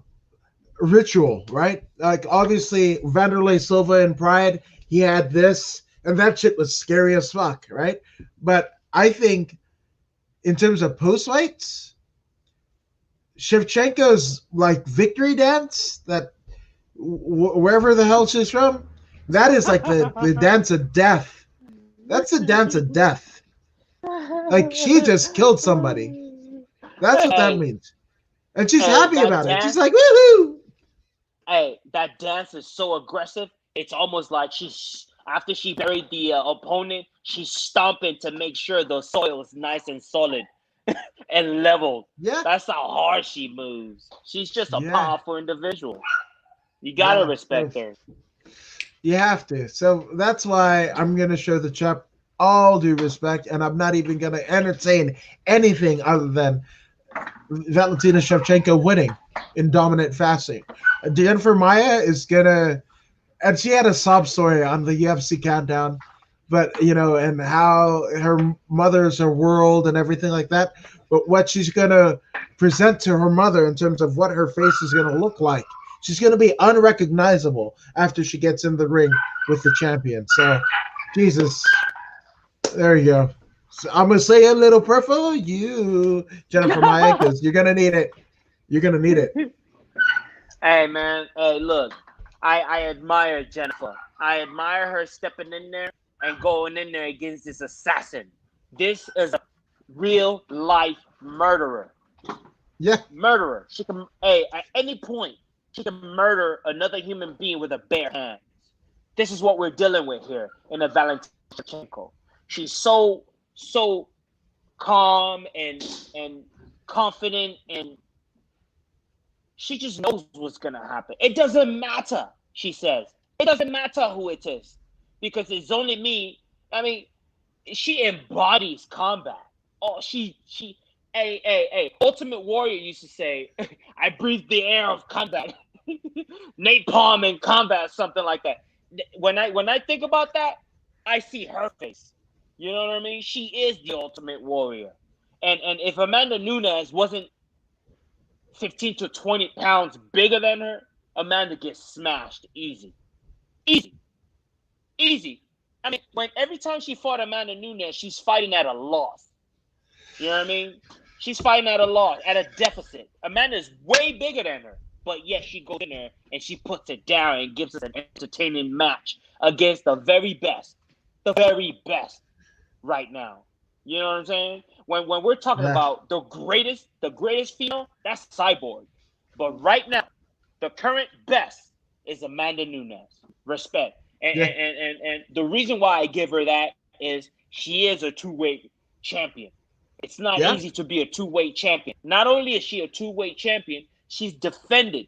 ritual, right? Like obviously Vanderlei Silva in Pride, he had this, and that shit was scary as fuck, right? But I think in terms of post fights, Shevchenko's like victory dance that wherever the hell she's from, that is like the dance of death. That's the dance of death. Like she just killed somebody. That's what that Hey, means. And she's hey, happy that about it. She's dance, like, woohoo! that dance is so aggressive. It's almost like she's after she buried the opponent, she's stomping to make sure the soil is nice and solid and leveled. Yeah, That's how hard she moves. She's just a yeah, powerful individual. You gotta yeah. respect her. You have to. So that's why I'm gonna show the chap all due respect, and I'm not even gonna entertain anything other than Valentina Shevchenko winning in dominant fashion. Jennifer Maia is gonna, and she had a sob story on the UFC countdown, but and how her mother's her world and everything like that. But what she's gonna present to her mother in terms of what her face is gonna look like, she's gonna be unrecognizable after she gets in the ring with the champion. So, Jesus, there you go. So I'm gonna say a little prayer for you, Jennifer Maya, because you're gonna need it. You're gonna need it. Hey man, hey look, I admire Jennifer. I admire her stepping in there and going in there against this assassin. This is a real life murderer. Yeah. Murderer. She can, hey, at any point she can murder another human being with a bare hands. This is what we're dealing with here in a Valentina Shevchenko. She's so calm and confident, and she just knows what's gonna happen. It doesn't matter, she says. It doesn't matter who it is, because it's only me. I mean, she embodies combat. Oh, hey. Ultimate Warrior used to say, "I breathe the air of combat." Napalm in combat, something like that. When I think about that, I see her face. You know what I mean? She is the Ultimate Warrior. And if Amanda Nunes wasn't 15 to 20 pounds bigger than her, Amanda gets smashed easy. Easy. Easy. I mean, every time she fought Amanda Nunes, she's fighting at a loss. You know what I mean? She's fighting at a loss, at a deficit. Amanda's way bigger than her, but yet she goes in there and she puts it down and gives us an entertaining match against the very best right now. You know what I'm saying? When we're talking Yeah. about the greatest female, that's Cyborg. But right now, the current best is Amanda Nunes. Respect. Yeah. And the reason why I give her that is she is a two-weight champion. It's not Yeah. easy to be a two-weight champion. Not only is she a two-weight champion, she's defended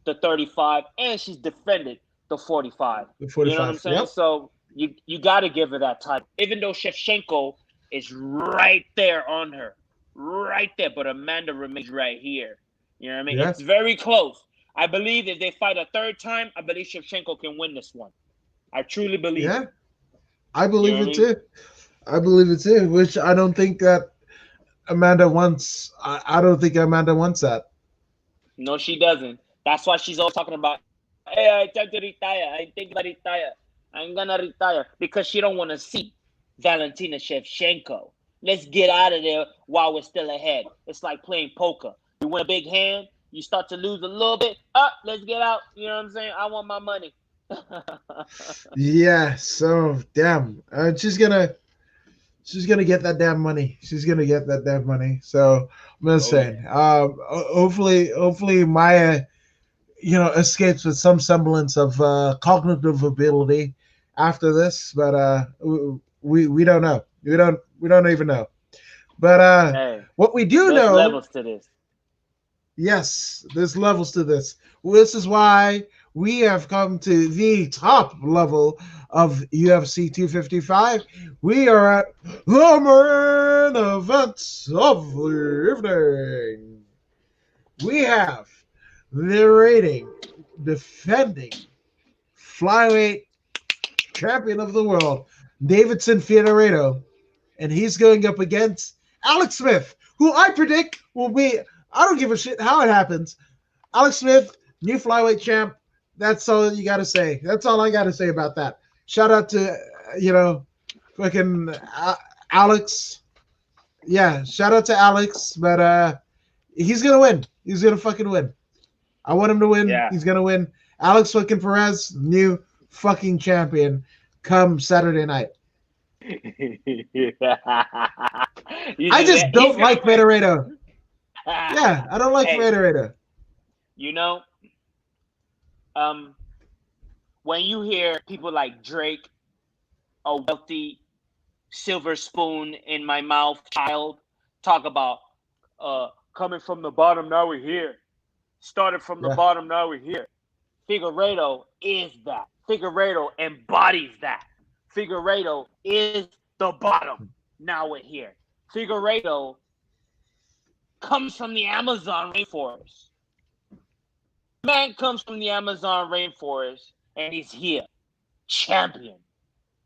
the 35 and she's defended the 45. The You know what I'm 45. saying? Yep. So you got to give her that title, even though Shevchenko is right there on her, right there. But Amanda remains right here. You know what I mean? Yeah. It's very close. I believe if they fight a third time, I believe Shevchenko can win this one. I truly believe Yeah. it. I You know believe what I it mean? too. I believe it too. Which I don't think that Amanda wants. I don't think Amanda wants that. No, she doesn't. That's why she's always talking about, hey, I time to retire. I think I retire. I'm gonna retire because she don't want to see Valentina Shevchenko. Let's get out of there while we're still ahead. It's like playing poker. You win a big hand, you start to lose a little bit. Let's get out. You know what I'm saying? I want my money. Yeah. So damn. She's gonna get that damn money. She's gonna get that damn money. So I'm gonna Oh say, yeah. hopefully Maya, escapes with some semblance of cognitive ability after this. But we don't know. We don't even know. But Hey, what we do there's know, levels to this. yes, there's levels to this. This is why we have come to the top level of UFC 255. We are at the main event of the evening. We have the reigning, defending flyweight champion of the world, Davidson Figueiredo, and he's going up against Alex Smith, who I predict will be. I don't give a shit how it happens. Alex Smith, new flyweight champ. That's all you got to say. That's all I got to say about that. Shout out to fucking Alex. Yeah, shout out to Alex, but he's gonna win. He's gonna fucking win. I want him to win. Yeah. He's gonna win. Alex fucking Perez, new fucking champion, come Saturday night. I just He's don't gonna like win. Federato. Yeah, I don't like Hey, Federato. you know, um, when you hear people like Drake, a wealthy silver spoon in my mouth child, talk about coming from the bottom, now we're here. Started from the Yeah, bottom, now we're here. Figueredo is that. Figueredo embodies that. Figueredo is the bottom. Now we're here. Figueredo comes from the Amazon rainforest. Man comes from the Amazon rainforest and he's here. Champion.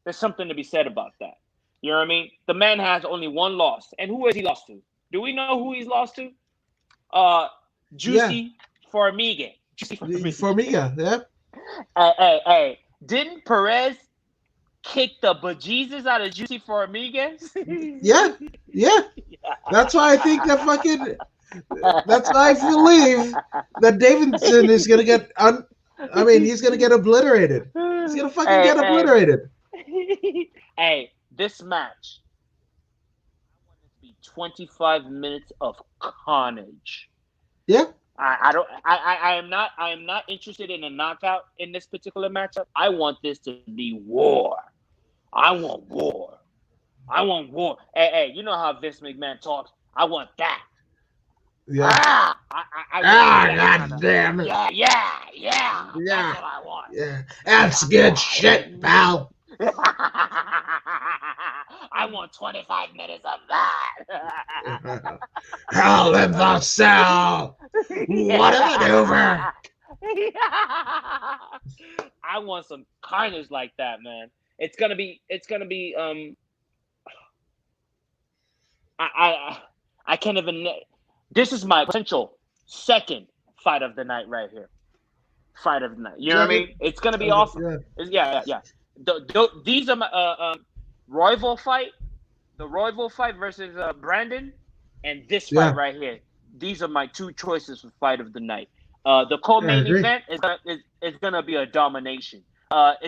There's something to be said about that. You know what I mean? The man has only one loss. And who has he lost to? Do we know who he's lost to? Juicy Formiga. Juicy Formiga, yeah. Hey. Didn't Perez kick the bejesus out of Juicy Formiga? Yeah. That's why I think that's why I believe that Davidson is gonna get he's gonna get obliterated. He's gonna fucking get obliterated. Hey, this match, I want it to be 25 minutes of carnage. Yeah. I am not interested in a knockout in this particular matchup. I want this to be war. I want war. Hey, you know how Vince McMahon talks. I want that. Yeah. God damn it. Yeah. That's what I want. Yeah. That's good shit, pal. I want 25 minutes of that. Hell in the cell. What a maneuver. I want some carnage like that, man. It's gonna be I can't even. This is my potential second fight of the night right here. Fight of the night. You know what I mean? It's gonna be awesome. Yeah. These are my Royval fight, the Royval fight versus Brandon, and this fight right here. These are my two choices for fight of the night. The co-main event is gonna be a domination.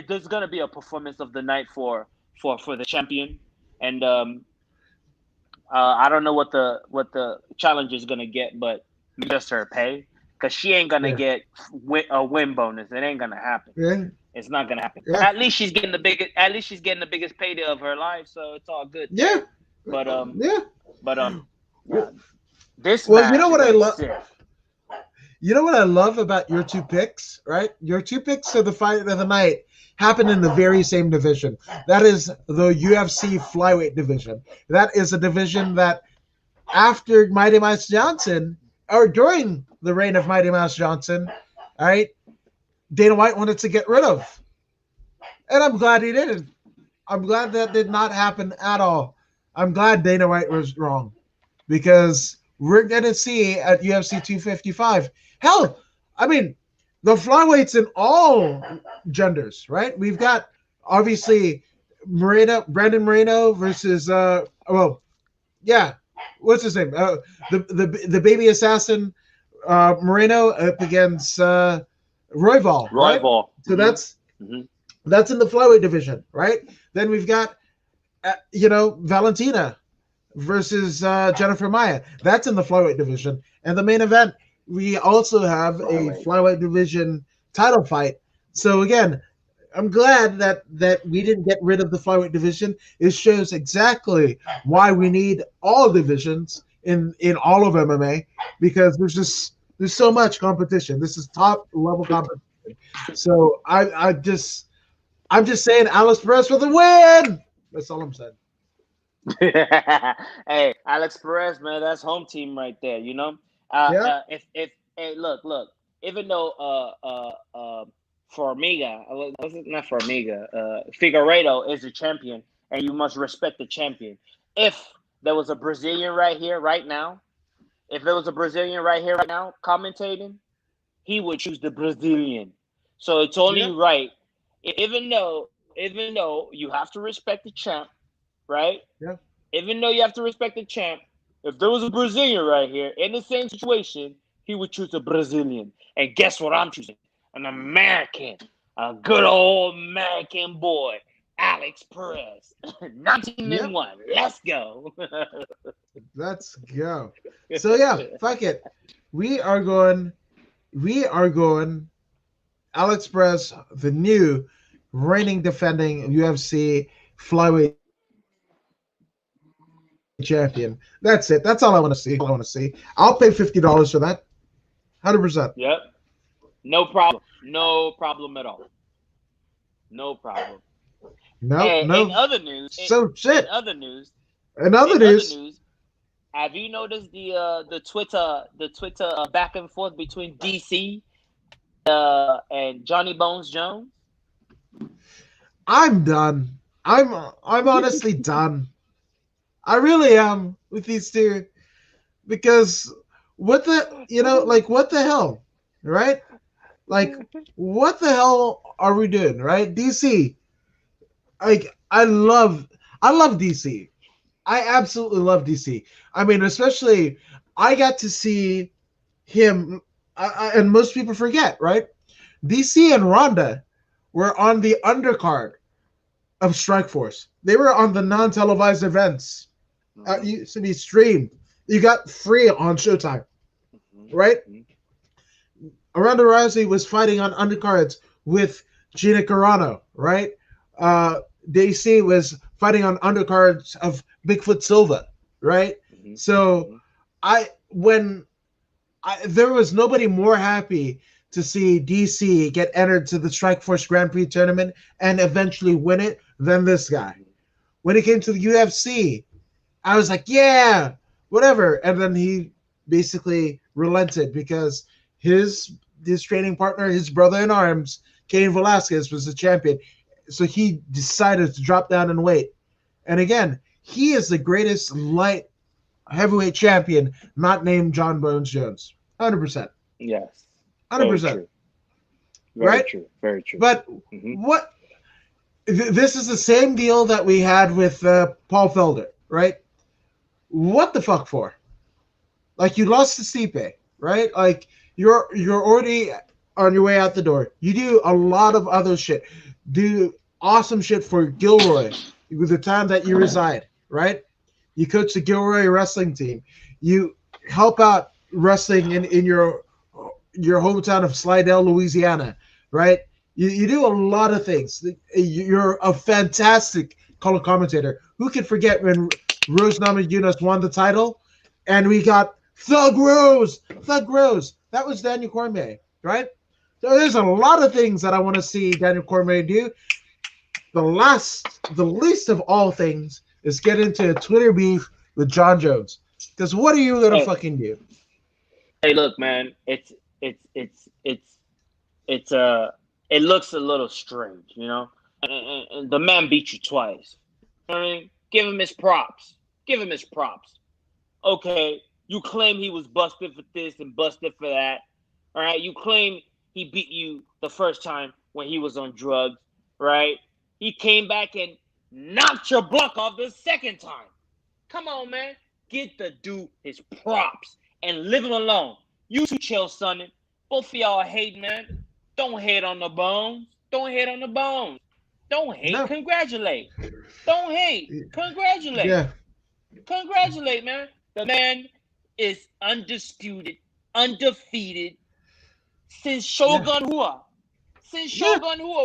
There's gonna be a performance of the night for the champion, and I don't know what the challenge is gonna get, but just her pay, because she ain't gonna get a win bonus. It ain't gonna happen. Yeah. It's not gonna happen. Yeah. At least she's getting the biggest payday of her life, so it's all good. Yeah. But this. Well, you know what I love. You know what I love about your two picks, right? Your two picks for the fight of the night happened in the very same division. That is the UFC flyweight division. That is a division that after Mighty Mouse Johnson, or during the reign of Mighty Mouse Johnson, all right, Dana White wanted to get rid of. And I'm glad he didn't. I'm glad that did not happen at all. I'm glad Dana White was wrong, because we're going to see at UFC 255. Hell, I mean, the flyweights in all genders, right? We've got, obviously, Brandon Moreno versus, what's his name? The baby assassin, Moreno up against Royval. Right? Royval. So that's in the flyweight division, right? Then we've got, Valentina versus Jennifer Maia. That's in the flyweight division. And the main event, we also have a flyweight division title fight. So again, I'm glad that we didn't get rid of the flyweight division. It shows exactly why we need all divisions in all of MMA, because there's so much competition. This is top level competition. So I'm just saying Alex Perez for the win. That's all I'm saying. Hey, Alex Perez, man, that's home team right there. You know, look, even though Formiga, not Formiga, Figueiredo is a champion, and you must respect the champion. If there was a Brazilian right here, right now, commentating, he would choose the Brazilian. So it's only right, even though you have to respect the champ, right? Yeah. Even though you have to respect the champ, if there was a Brazilian right here in the same situation, he would choose a Brazilian. And guess what I'm choosing? An American, a good old American boy, Alex Perez. 1901. Let's go. Let's go. So yeah, fuck it. We are going Alex Perez, the new reigning defending UFC flyweight champion. That's it. That's all I want to see. I'll pay $50 for that. 100%. Yep. No problem. No problem at all. No problem. No. In other news. In other news. Have you noticed the Twitter back and forth between DC and Johnny Bones Jones? I'm done. I'm honestly done. I really am with these two because what the like what the hell, right? Like what the hell are we doing, right? DC, like I love DC. I absolutely love DC. I mean, especially I got to see him, and most people forget, right? DC and Ronda were on the undercard of Strikeforce. They were on the non-televised events. Used to be streamed. You got free on Showtime, right? Ronda Rousey was fighting on undercards with Gina Carano, right? DC was fighting on undercards of Bigfoot Silva, right? So when there was nobody more happy to see DC get entered to the Strikeforce Grand Prix tournament and eventually win it than this guy. When it came to the UFC, I was like, yeah, whatever. And then he basically relented because his training partner, his brother in arms, Cain Velasquez, was the champion. So he decided to drop down in weight. And again, he is the greatest light heavyweight champion not named John Bones Jones. 100%. Yes. 100%. Very true. Very true. But what this is the same deal that we had with Paul Felder, right? What the fuck for? Like you lost to Stipe, right? Like you're already on your way out the door. You do a lot of other shit. Do awesome shit for Gilroy with the time that you reside, right? You coach the Gilroy wrestling team. You help out wrestling in your hometown of Slidell, Louisiana, right? You do a lot of things. You're a fantastic color commentator. Who can forget when Rose Namajunas won the title and we got Thug Rose. That was Daniel Cormier, right? So there's a lot of things that I want to see Daniel Cormier do. The least of all things is get into a Twitter beef with John Jones. Because what are you gonna fucking do? Hey, look, man, it looks a little strange, you know. And the man beat you twice. I mean, give him his props. Okay, you claim he was busted for this and busted for that. All right, you claim he beat you the first time when he was on drugs, right? He came back and knocked your block off the second time. Come on, man. Get the dude his props and leave him alone. You two Chael Sonnen. Both of y'all hate, man. Don't hate on the bones. Don't hate. No. Congratulate. Don't hate. Congratulate. Yeah. Congratulate, man. The man is undisputed, undefeated since Shogun Hua.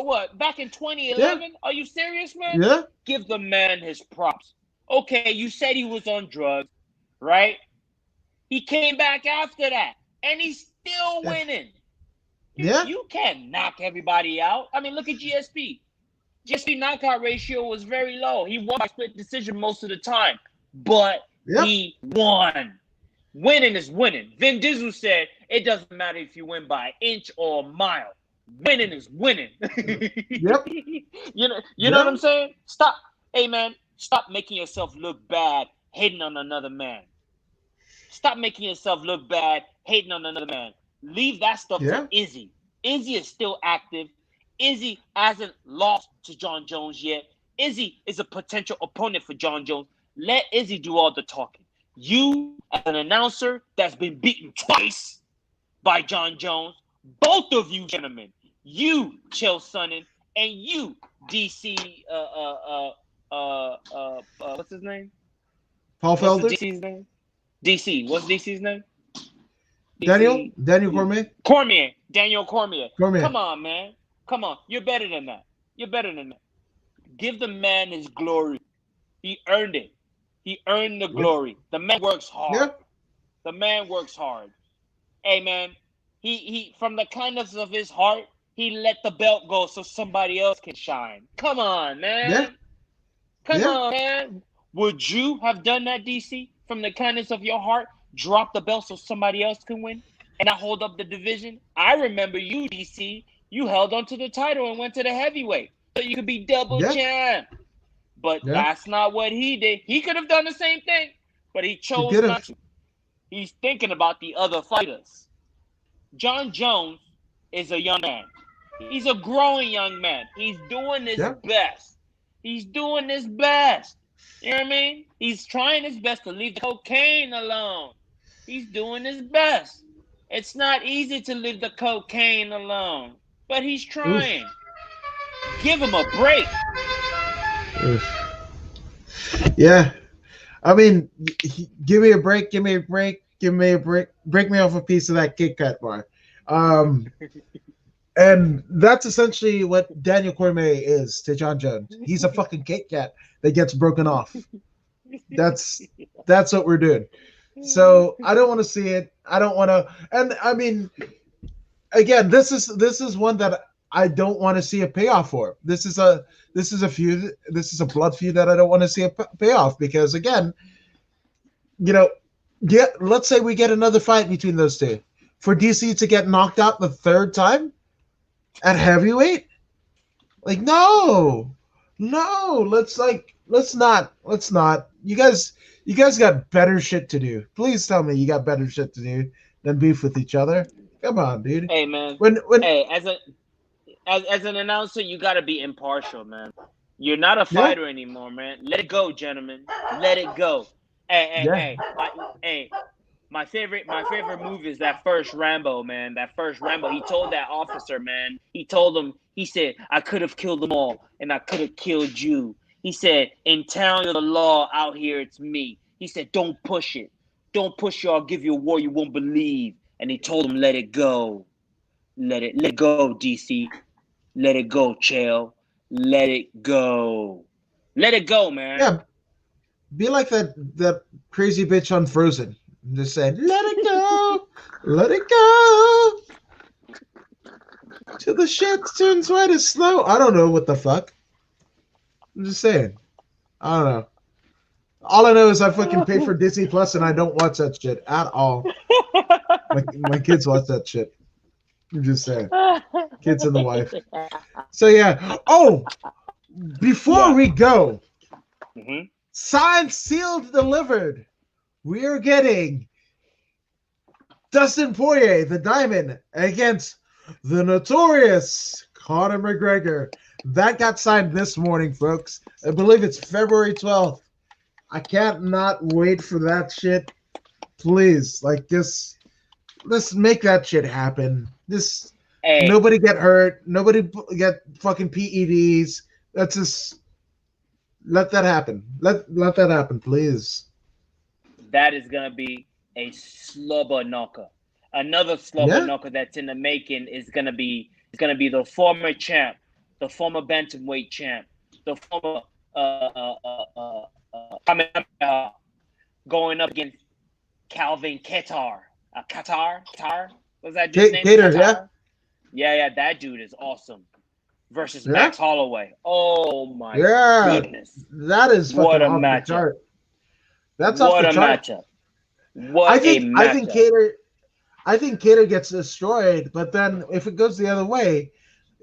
What? Back in 2011? Yeah. Are you serious, man? Yeah. Give the man his props. Okay, you said he was on drugs, right? He came back after that, and he's still winning. You can't knock everybody out. I mean, look at GSP. GSP knockout ratio was very low. He won by split decision most of the time, but he won. Winning is winning. Vin Diesel said, it doesn't matter if you win by an inch or a mile. Winning is winning. Yep. You know what I'm saying? Stop. Hey, man, stop making yourself look bad hating on another man. Stop making yourself look bad hating on another man. Leave that stuff to Izzy. Izzy is still active. Izzy hasn't lost to John Jones yet. Izzy is a potential opponent for John Jones. Let Izzy do all the talking. You, as an announcer that's been beaten twice by John Jones, both of you gentlemen, you, Chael Sonnen, and you, DC, what's his name? Paul Felder? DC's name? DC. What's DC's name? DC. Daniel Cormier? Daniel Cormier. Come on, man. Come on. You're better than that. Give the man his glory. He earned it. He earned the glory. The man works hard. The man works hard. Hey, man, he from the kindness of his heart, he let the belt go so somebody else can shine. Come on, man. Come on, man. Would you have done that, DC? From the kindness of your heart, drop the belt so somebody else can win and not hold up the division? I remember you, DC. You held onto the title and went to the heavyweight so you could be double champ. But that's not what he did. He could have done the same thing, but he chose not to. He's thinking about the other fighters. John Jones is a young man. He's a growing young man. He's doing his best. He's doing his best. You know what I mean? He's trying his best to leave the cocaine alone. He's doing his best. It's not easy to leave the cocaine alone, but he's trying. Oof. Give him a break. Oof. Yeah. I mean, give me a break, give me a break, give me a break, break me off a piece of that Kit Kat bar. And that's essentially what Daniel Cormier is to John Jones. He's a fucking Kit Kat that gets broken off. That's what we're doing. So I don't want to see it. I don't want to. And I mean, again, this is one that I don't want to see a payoff for. This is a feud. This is a blood feud that I don't want to see a payoff because, again, let's say we get another fight between those two. For DC to get knocked out the third time at heavyweight, like no, let's not. You guys got better shit to do. Please tell me you got better shit to do than beef with each other. Come on, dude. Hey, man. Hey, as an announcer, you gotta be impartial, man. You're not a fighter anymore, man. Let it go, gentlemen. Let it go. Hey. My favorite movie is that first Rambo, man. That first Rambo. He told that officer, man. He said, I could have killed them all, and I could have killed you. He said, in town, you're the law. Out here, it's me. He said, don't push it. Don't push it. I'll give you a war you won't believe. And he told him, let it go. Let it go, DC. Let it go, Chael. Let it go. Let it go, man. Yeah. Be like that crazy bitch on Frozen. Just saying, let it go. Let it go. Till the shit turns white as snow. I don't know what the fuck. I'm just saying. I don't know. All I know is I fucking pay for Disney Plus and I don't watch that shit at all. My kids watch that shit. I'm just saying. Kids and the wife. So yeah. Oh, before we go, signed, sealed, delivered. We are getting Dustin Poirier, the Diamond, against the notorious Conor McGregor. That got signed this morning, folks. I believe it's February 12th. I can't not wait for that shit. Please, let's make that shit happen. Nobody get hurt. Nobody get fucking PEDs. Let's just let that happen. Let that happen, please. That is gonna be a slobber knocker. Another slobber knocker that's in the making is gonna be the former champ, the former bantamweight champ, the former going up against Calvin Kattar. Kattar? What's that dude's name? Kattar, yeah. That dude is awesome. Versus Max Holloway. Oh my goodness! That is what a matchup. That's off the chart. Matchup. I think Kattar gets destroyed, but then if it goes the other way,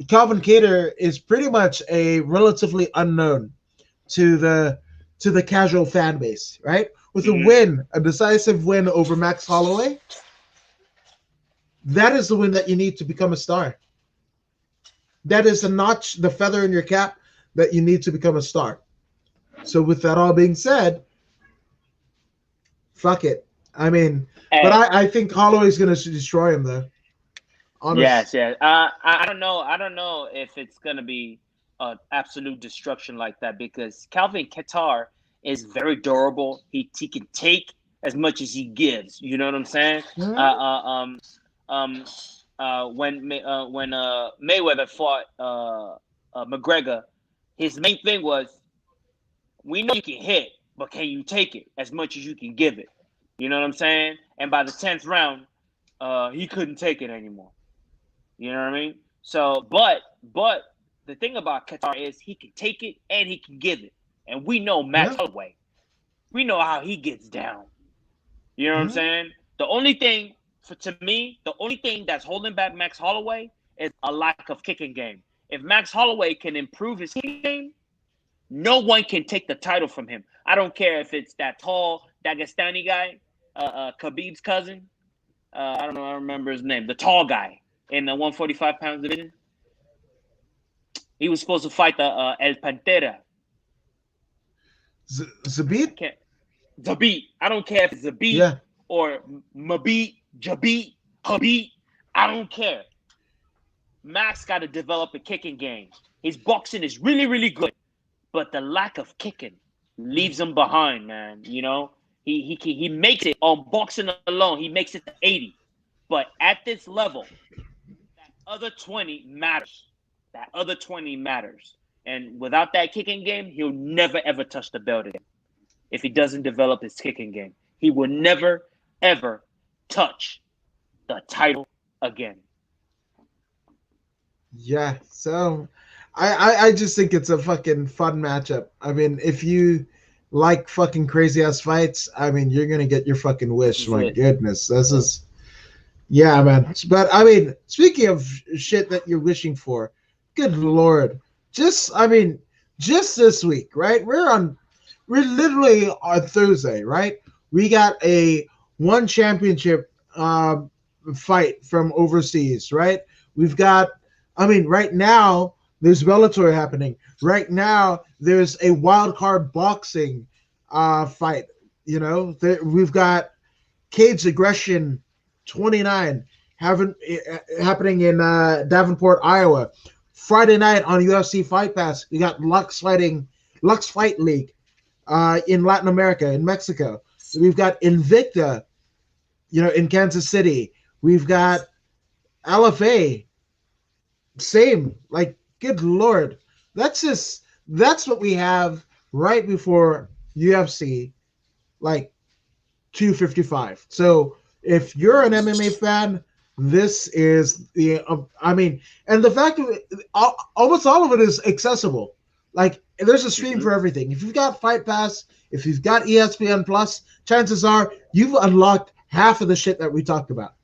Calvin Kattar is pretty much a relatively unknown to the casual fan base, right? With a decisive win over Max Holloway, that is the win that you need to become a star. That is the feather in your cap that you need to become a star. So with that all being said, fuck it. I mean, but I think Holloway's going to destroy him, though. Honestly. Yes. I don't know if it's going to be absolute destruction like that because Calvin Kattar is very durable. He can take as much as he gives. You know what I'm saying? When Mayweather fought McGregor, his main thing was, we know you can hit, but can you take it as much as you can give it? You know what I'm saying? And by the 10th round, he couldn't take it anymore. You know what I mean? So, but the thing about Kattar is he can take it and he can give it. And we know Max Holloway. We know how he gets down. You know what I'm saying? The only thing that's holding back Max Holloway is a lack of kicking game. If Max Holloway can improve his kicking game, No one can take the title from him. I don't care if it's that tall Dagestani guy, Khabib's cousin. I don't know. I don't remember his name. The tall guy in the 145 pounds division. He was supposed to fight the El Pantera. Zabit? Zabit. I don't care if it's Zabit or Mabit, Jabit, Habit. I don't care. Max got to develop a kicking game. His boxing is really, really good, but the lack of kicking leaves him behind, man. You know, he makes it on boxing alone. He makes it to 80, but at this level, that other 20 matters. That other 20 matters. And without that kicking game, he'll never, ever touch the belt again. If he doesn't develop his kicking game, he will never, ever touch the title again. Yeah, so I just think it's a fucking fun matchup. I mean, if you like fucking crazy ass fights, I mean, you're gonna get your fucking wish. My goodness, this is, yeah, man. But I mean, speaking of shit that you're wishing for, good lord, just this week, right? We're literally on Thursday, right? We got a one championship fight from overseas, right? We've got, I mean, right now there's Bellator happening. Right now there's a wild card boxing fight. You know, we've got Cage Aggression 29 happening in Davenport, Iowa. Friday night on UFC Fight Pass, we got Lux Fight League in Latin America, in Mexico. We've got Invicta, you know, in Kansas City. We've got LFA. Same, like, good lord. That's what we have right before UFC, like 255. So if you're an MMA fan, this is the and the fact that almost all of it is accessible. Like, there's a stream for everything. If you've got Fight Pass, if you've got ESPN Plus, chances are you've unlocked half of the shit that we talked about.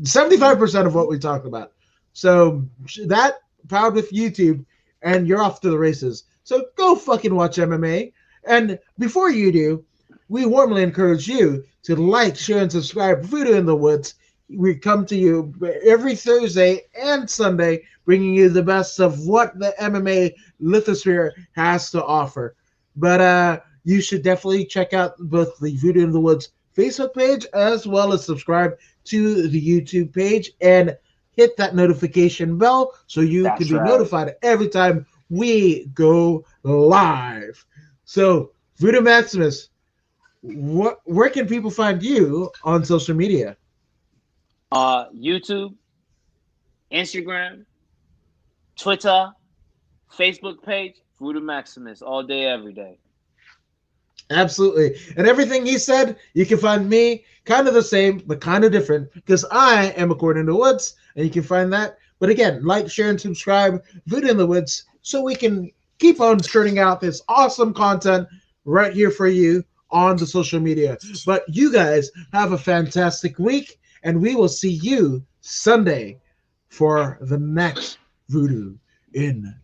75% of what we talked about. So that powered with YouTube, and you're off to the races. So go fucking watch MMA. And before you do, we warmly encourage you to like, share, and subscribe. Voodoo in the Woods. We come to you every Thursday and Sunday, bringing you the best of what the MMA lithosphere has to offer. But you should definitely check out both the Voodoo in the Woods Facebook page as well as subscribe to the YouTube page and hit that notification bell so you can be notified every time we go live. So, Voodoo Maximus, where can people find you on social media? YouTube, Instagram, Twitter, Facebook page, Voodoo Maximus, all day, every day. Absolutely. And everything he said, you can find me kind of the same, but kind of different, because I am According to Woods, and you can find that. But again, like, share, and subscribe, Voodoo in the Woods, so we can keep on churning out this awesome content right here for you on the social media. But you guys have a fantastic week, and we will see you Sunday for the next Voodoo in